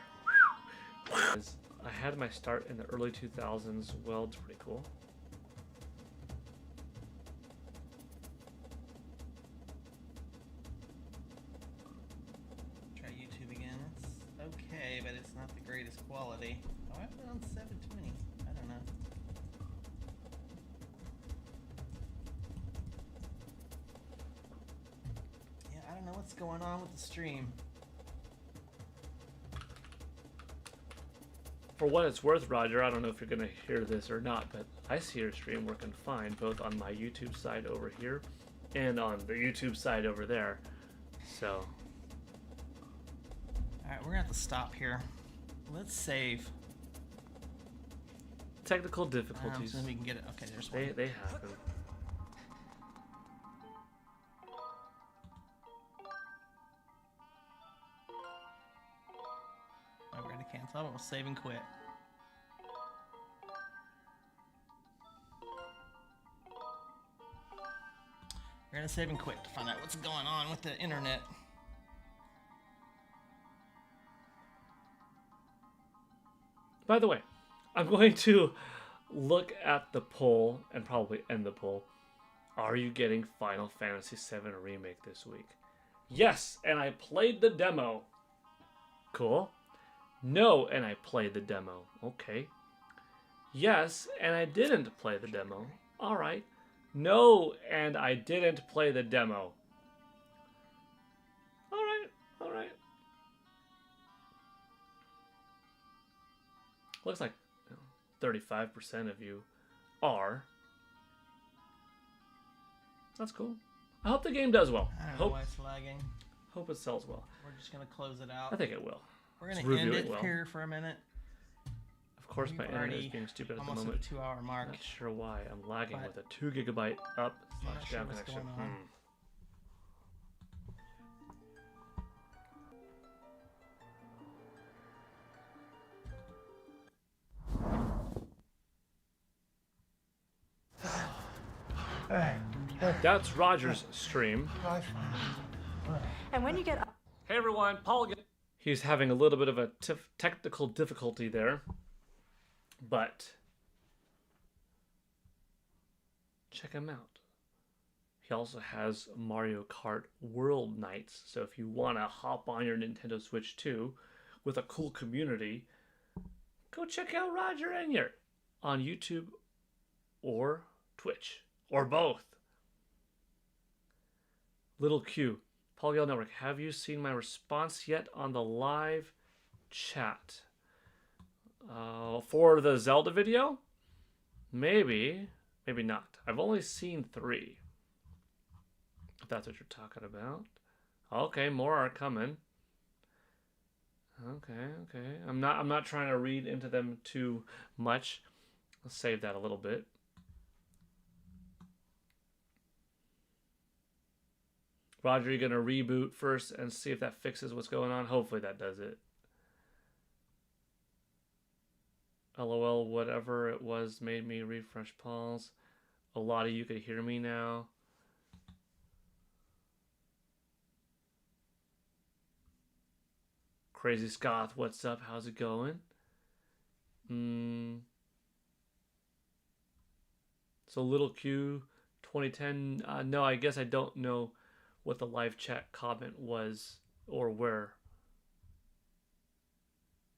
I had my start in the early 2000s. Well, it's pretty cool.
Try YouTube again. It's okay, but it's not the greatest quality. Oh, I put it on 720. I don't know. Yeah, I don't know what's going on with the stream.
For what it's worth, Roger, I don't know if you're going to hear this or not, but I see your stream working fine, both on my YouTube side over here and on the YouTube side over there. So,
Alright, we're gonna have to stop here. Let's save.
technical difficulties,
So then we can get it. Okay, there's one.
they happen.
Oh, we're gonna cancel. We'll save and quit. We're gonna save and quit to find out what's going on with the internet.
By the way, I'm going to look at the poll and probably end the poll. Are you getting Final Fantasy VII Remake this week? Yes, and I played the demo. Cool. No, and I played the demo. Okay. Yes, and I didn't play the demo. All right. No, and I didn't play the demo. All right. All right. Looks like 35% of you are. That's cool. I hope the game does well.
I don't know
Hope
why it's lagging.
hope it sells well.
We're just gonna close it out.
I think it will.
We're
It's
gonna end
reviewing
it
well.
here for a minute.
Of course,
We've
my internet is
already
being stupid at the
almost
moment.
at the 2-hour mark.
Not sure why I'm lagging
But
with a 2 GB up
I'm not
/
sure
down
what's
connection.
going on.
That's Roger's stream.
And when you get
Hey everyone, Paul again. He's having a little bit of a technical difficulty there, but check him out. He also has Mario Kart World Nights, so if you want to hop on your Nintendo Switch 2 with a cool community, go check out Roger Enyer on YouTube or Twitch, or both. Little Q. Paul Gale Network, have you seen my response yet on the live chat? For the Zelda video? Maybe. Maybe not. I've only seen 3. If that's what you're talking about. Okay, more are coming. Okay. I'm not trying to read into them too much. Let's save that a little bit. Roger, you're going to reboot first and see if that fixes what's going on? Hopefully that does it. LOL, whatever it was made me refresh Paul's. A lot of you could hear me now. Crazy Scoth, what's up? How's it going? So Little Q 2010. No, I guess I don't know what the live chat comment was or where.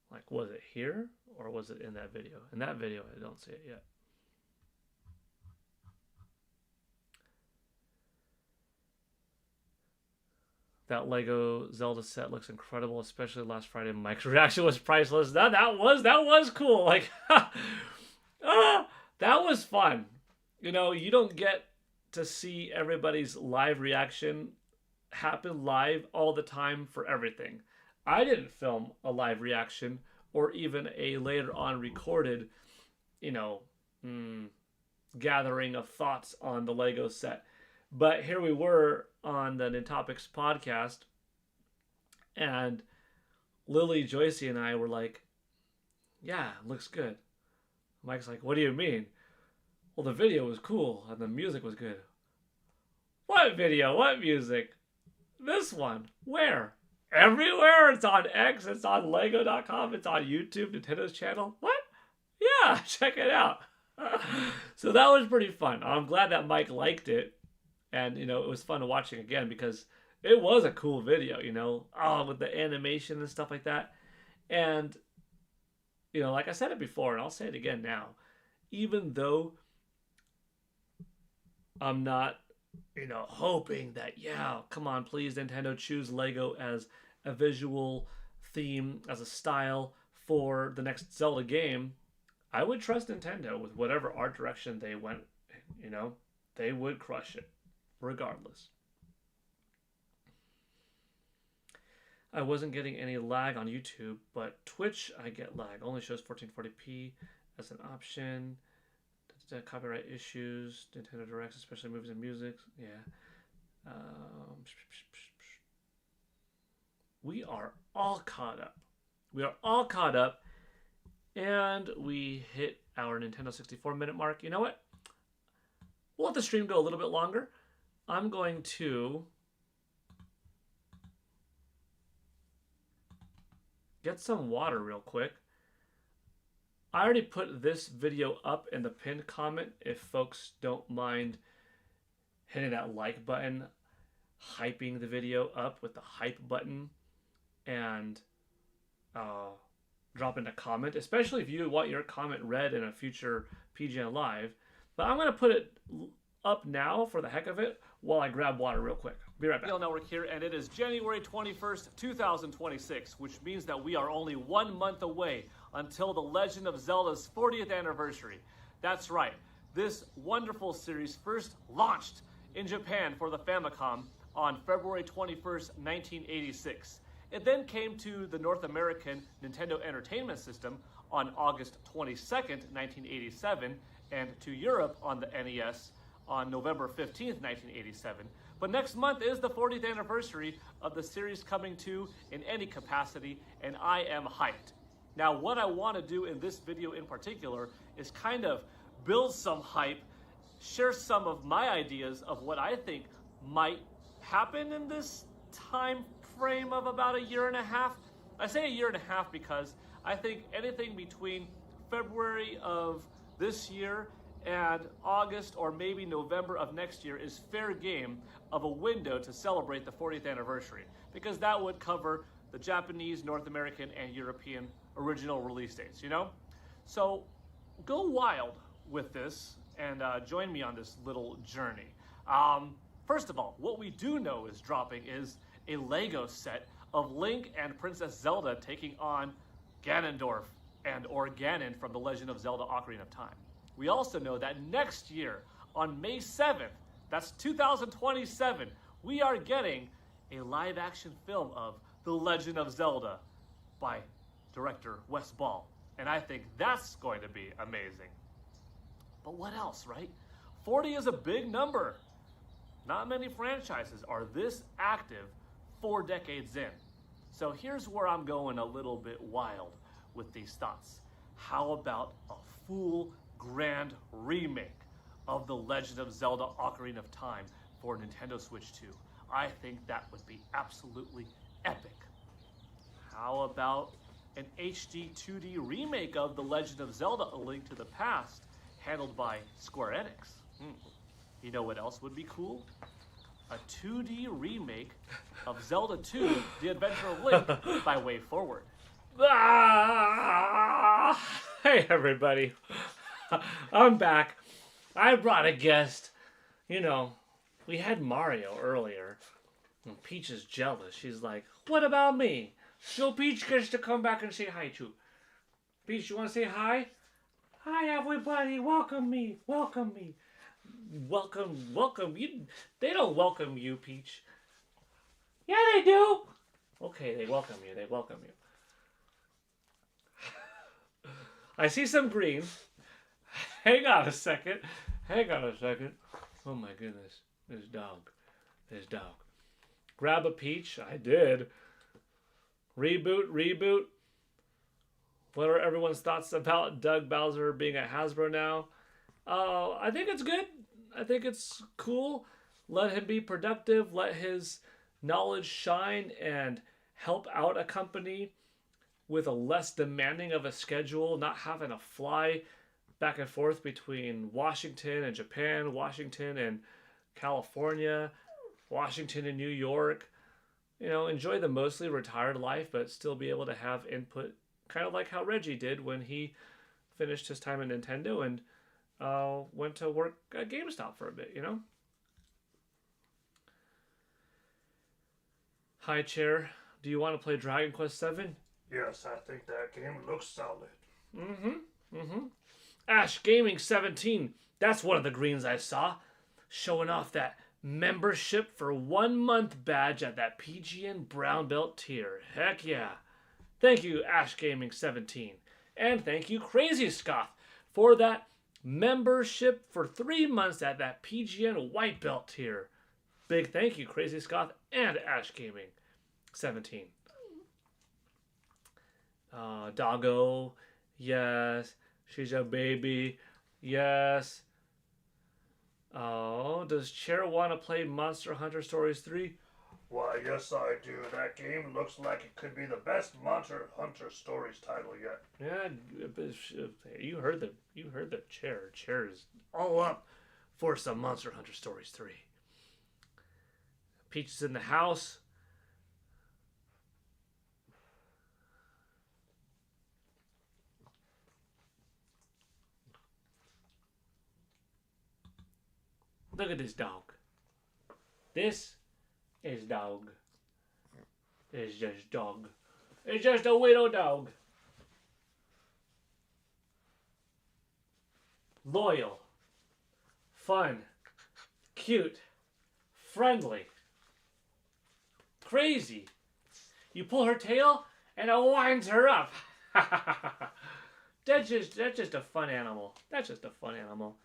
Like, was it here or was it in that video? In that video, I don't see it yet. That Lego Zelda set looks incredible, especially last Friday. Mike's reaction was priceless. That was cool. Like, that was fun. You know, you don't get to see everybody's live reaction happen live all the time for everything. I didn't film a live reaction or even a later on recorded, you know, gathering of thoughts on the Lego set. But here we were on the Nintopics podcast, and Lily, Joycey, and I were like, yeah, looks good. Mike's like, what do you mean? Well, the video was cool, and the music was good. What video? What music? This one. Where? Everywhere. It's on X, it's on Lego.com, it's on YouTube, Nintendo's channel. What? Yeah, check it out. So that was pretty fun. I'm glad that Mike liked it. And, you know, it was fun watching again because it was a cool video, you know, with the animation and stuff like that. And, you know, like I said it before, and I'll say it again now, even though I'm not, you know, hoping that, yeah, come on, please, Nintendo, choose Lego as a visual theme, as a style for the next Zelda game, I would trust Nintendo with whatever art direction they went, you know, they would crush it. Regardless. I wasn't getting any lag on YouTube, but Twitch I get lag. Only shows 1440p as an option. Copyright issues, Nintendo Directs, especially movies and music. Yeah. We are all caught up. We are all caught up, and we hit our Nintendo 64-minute mark. You know what? We'll let the stream go a little bit longer. I'm going to get some water real quick. I already put this video up in the pinned comment if folks don't mind hitting that like button, hyping the video up with the hype button, and dropping a comment, especially if you want your comment read in a future PGN Live. But I'm going to put it up now for the heck of it while I grab water real quick. Be right back. Gale Network here, and it is January 21st, 2026, which means that we are only 1 month away until The Legend of Zelda's 40th anniversary. That's right. This wonderful series first launched in Japan for the Famicom on February 21st, 1986. It then came to the North American Nintendo Entertainment System on August 22nd, 1987, and to Europe on the NES on November 15th, 1987. But next month is the 40th anniversary of the series coming to in any capacity, and I am hyped. Now, what I want to do in this video in particular is kind of build some hype, share some of my ideas of what I think might happen in this time frame of about a year and a half. I say a year and a half because I think anything between February of this year and August or maybe November of next year is fair game of a window to celebrate the 40th anniversary, because that would cover the Japanese, North American, and European original release dates, you know? So go wild with this and join me on this little journey. First of all, what we do know is dropping is a Lego set of Link and Princess Zelda taking on Ganondorf or Ganon from The Legend of Zelda Ocarina of Time. We also know that next year, on May 7th, that's 2027, we are getting a live-action film of The Legend of Zelda by director Wes Ball. And I think that's going to be amazing. But what else, right? 40 is a big number. Not many franchises are this active 4 decades in. So here's where I'm going a little bit wild with these thoughts. How about a full grand remake of The Legend of Zelda Ocarina of Time for Nintendo Switch 2? I think that would be absolutely epic. How about an HD 2D remake of The Legend of Zelda A Link to the Past, handled by Square Enix? You know what else would be cool? A 2D remake of Zelda 2, The Adventure of Link by Way Forward. Hey everybody, I'm back. I brought a guest. You know, we had Mario earlier, And Peach is jealous. She's like, what about me? So Peach gets to come back and say hi too. Peach, you want to say hi? Hi, everybody. Welcome me. Welcome me. Welcome. They don't welcome you, Peach. Yeah, they do. Okay, they welcome you. They welcome you. I see some green. Hang on a second. Oh my goodness. This dog. Grab a peach. I did. Reboot. What are everyone's thoughts about Doug Bowser being at Hasbro now? I think it's good. I think it's cool. Let him be productive. Let his knowledge shine and help out a company with a less demanding of a schedule, not having to fly back and forth between Washington and Japan, Washington and California, Washington and New York. You know, enjoy the mostly retired life, but still be able to have input, kind of like how Reggie did when he finished his time at Nintendo and went to work at GameStop for a bit, you know? Hi, Chair. Do you want to play Dragon Quest VII? Yes, I think that game looks solid. Ash Gaming 17. That's one of the greens I saw. Showing off that membership for 1 month badge at that PGN Brown Belt tier. Heck yeah. Thank you, Ash Gaming 17. And thank you, Crazy Scoff, for that membership for 3 months at that PGN White Belt tier. Big thank you, Crazy Scoff and Ash Gaming 17. Doggo, yes. She's a baby, yes. Oh, does Chair want to play Monster Hunter Stories 3? Why, yes I do. That game looks like it could be the best Monster Hunter Stories title yet. Yeah, you heard the Chair. Chair is all up for some Monster Hunter Stories 3. Peach is in the house. Look at this dog. This is dog. It's just dog. It's just a widow dog. Loyal. Fun. Cute. Friendly. Crazy. You pull her tail and it winds her up. That's just a fun animal. That's just a fun animal.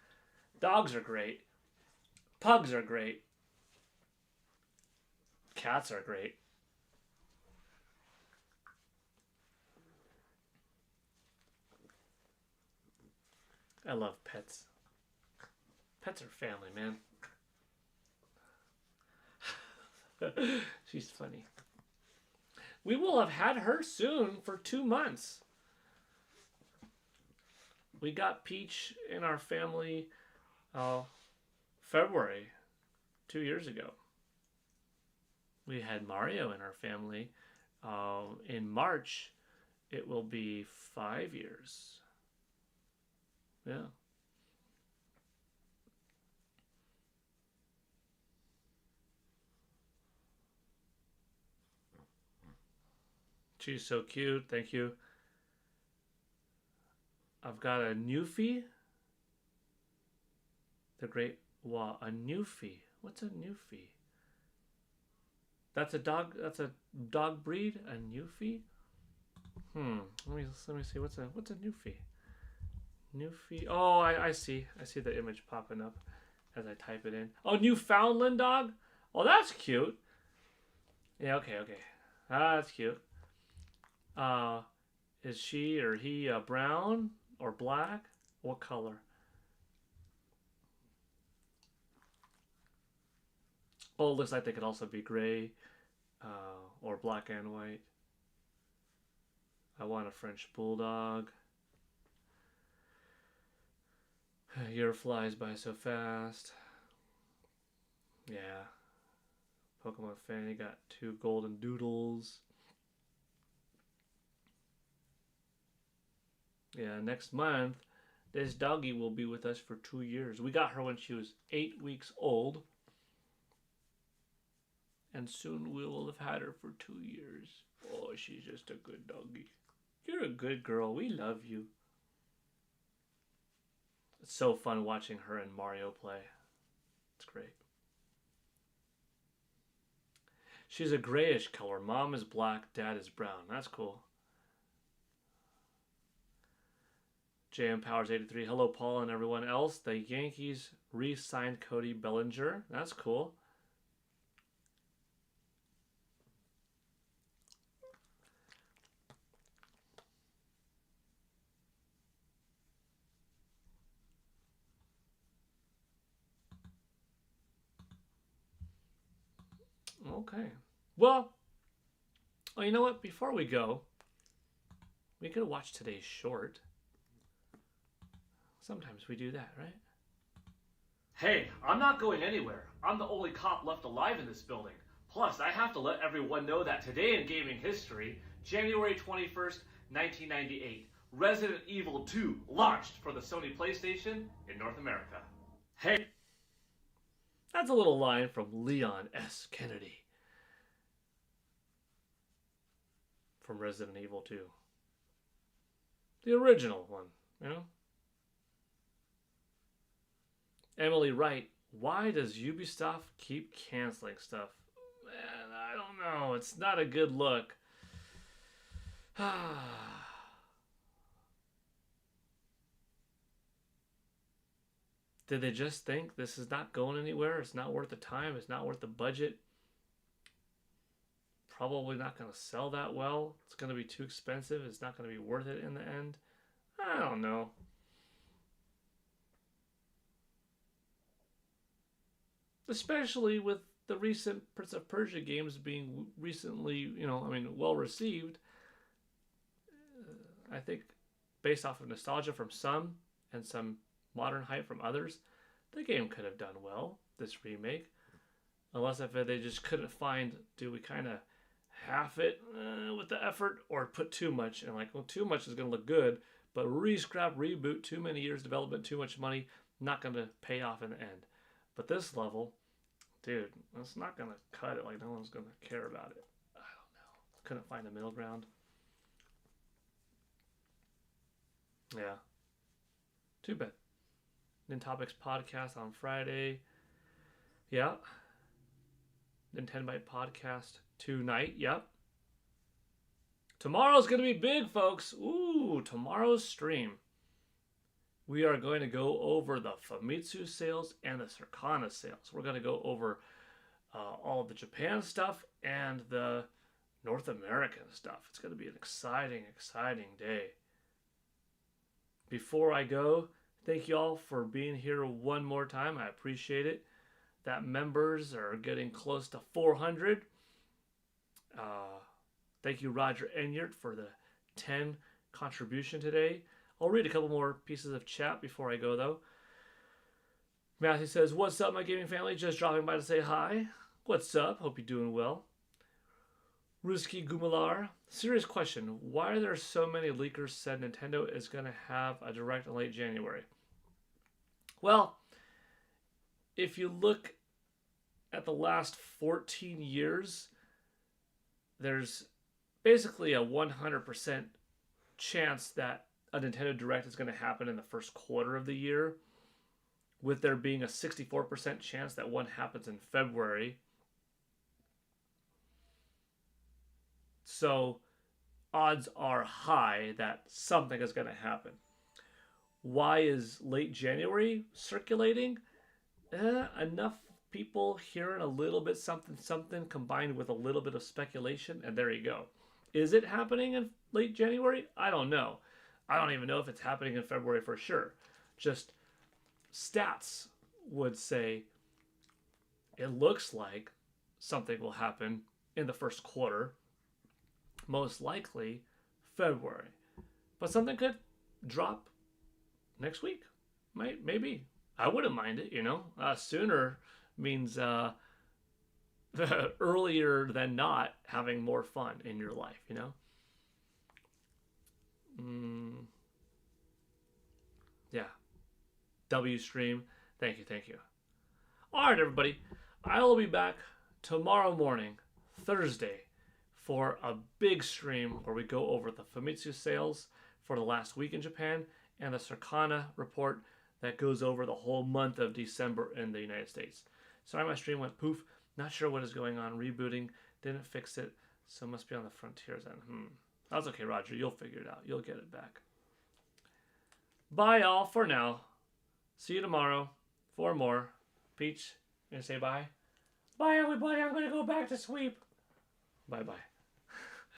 Dogs are great. Pugs are great. Cats are great. I love pets. Pets are family, man. She's funny. We will have had her soon for 2 months. We got Peach in our family February 2 years ago. We had Mario in our family. In March, it will be 5 years. Yeah. She's so cute. Thank you. I've got a Newfie. The Great Wall. A Newfie. What's a Newfie? That's a dog. That's a dog breed. A Newfie. Let me see. What's a Newfie? Newfie. Oh, I see. I see the image popping up as I type it in. Oh, Newfoundland dog. Oh, that's cute. Yeah. Okay. That's cute. Is she or he brown or black? What color? Oh, it looks like they could also be gray or black and white. I want a French bulldog. Year flies by so fast. Yeah. Pokemon fan, you got 2 golden doodles. Yeah, next month, this doggy will be with us for 2 years. We got her when she was 8 weeks old. And soon we will have had her for 2 years. Oh, she's just a good doggy. You're a good girl. We love you. It's so fun watching her and Mario play. It's great. She's a grayish color. Mom is black, dad is brown. That's cool. JM Powers 83. Hello, Paul and everyone else. The Yankees re-signed Cody Bellinger. That's cool. Okay. Well, you know what? Before we go, we could watch today's short. Sometimes we do that, right? Hey, I'm not going anywhere. I'm the only cop left alive in this building. Plus, I have to let everyone know that today in gaming history, January 21st, 1998, Resident Evil 2 launched for the Sony PlayStation in North America. Hey, that's a little line from Leon S. Kennedy from Resident Evil 2. The original one, you know? Emily Wright, why does Ubisoft keep canceling stuff? Man, I don't know. It's not a good look. Did they just think this is not going anywhere? It's not worth the time. It's not worth the budget. Probably not going to sell that well. It's going to be too expensive. It's not going to be worth it in the end. I don't know. Especially with the recent Prince of Persia games being recently, well received. I think based off of nostalgia from some and some modern hype from others, the game could have done well, this remake. Unless if they just couldn't find, do we kind of half it with the effort or put too much? And like, well, too much is going to look good, but re-scrap, reboot, too many years development, too much money, not going to pay off in the end. But this level, dude, it's not going to cut it. Like, no one's going to care about it. I don't know. Couldn't find a middle ground. Yeah. Too bad. Nintopics podcast on Friday. Yeah. Nintendo Byte podcast tonight. Yep. Tomorrow's going to be big, folks. Ooh, tomorrow's stream. We are going to go over the Famitsu sales and the Circana sales. We're going to go over all of the Japan stuff and the North American stuff. It's going to be an exciting, exciting day. Before I go, thank you all for being here one more time. I appreciate it. That members are getting close to 400. Thank you, Roger Enyart, for the 10 contribution today. I'll read a couple more pieces of chat before I go, though. Matthew says, what's up, my gaming family? Just dropping by to say hi. What's up? Hope you're doing well. Ruski Gumalar, serious question. Why are there so many leakers said Nintendo is going to have a direct in late January? Well, if you look at the last 14 years, there's basically a 100% chance that a Nintendo Direct is going to happen in the first quarter of the year, with there being a 64% chance that one happens in February. So odds are high that something is going to happen. Why is late January circulating? Enough people hearing a little bit something combined with a little bit of speculation, and there you go. Is it happening in late January? I don't know. I don't even know if it's happening in February for sure. Just stats would say it looks like something will happen in the first quarter, most likely February. But something could drop next week. Maybe. I wouldn't mind it, Sooner means earlier than not having more fun in your life, Yeah. W stream. Thank you. All right, everybody. I will be back tomorrow morning, Thursday, for a big stream where we go over the Famitsu sales for the last week in Japan and the Circana report that goes over the whole month of December in the United States. Sorry, my stream went poof. Not sure what is going on. Rebooting. Didn't fix it. So it must be on the Frontiers end. That's okay, Roger. You'll figure it out. You'll get it back. Bye, all, for now. See you tomorrow for more. Peach, you gonna say bye? Bye, everybody. I'm gonna go back to sleep. Bye-bye.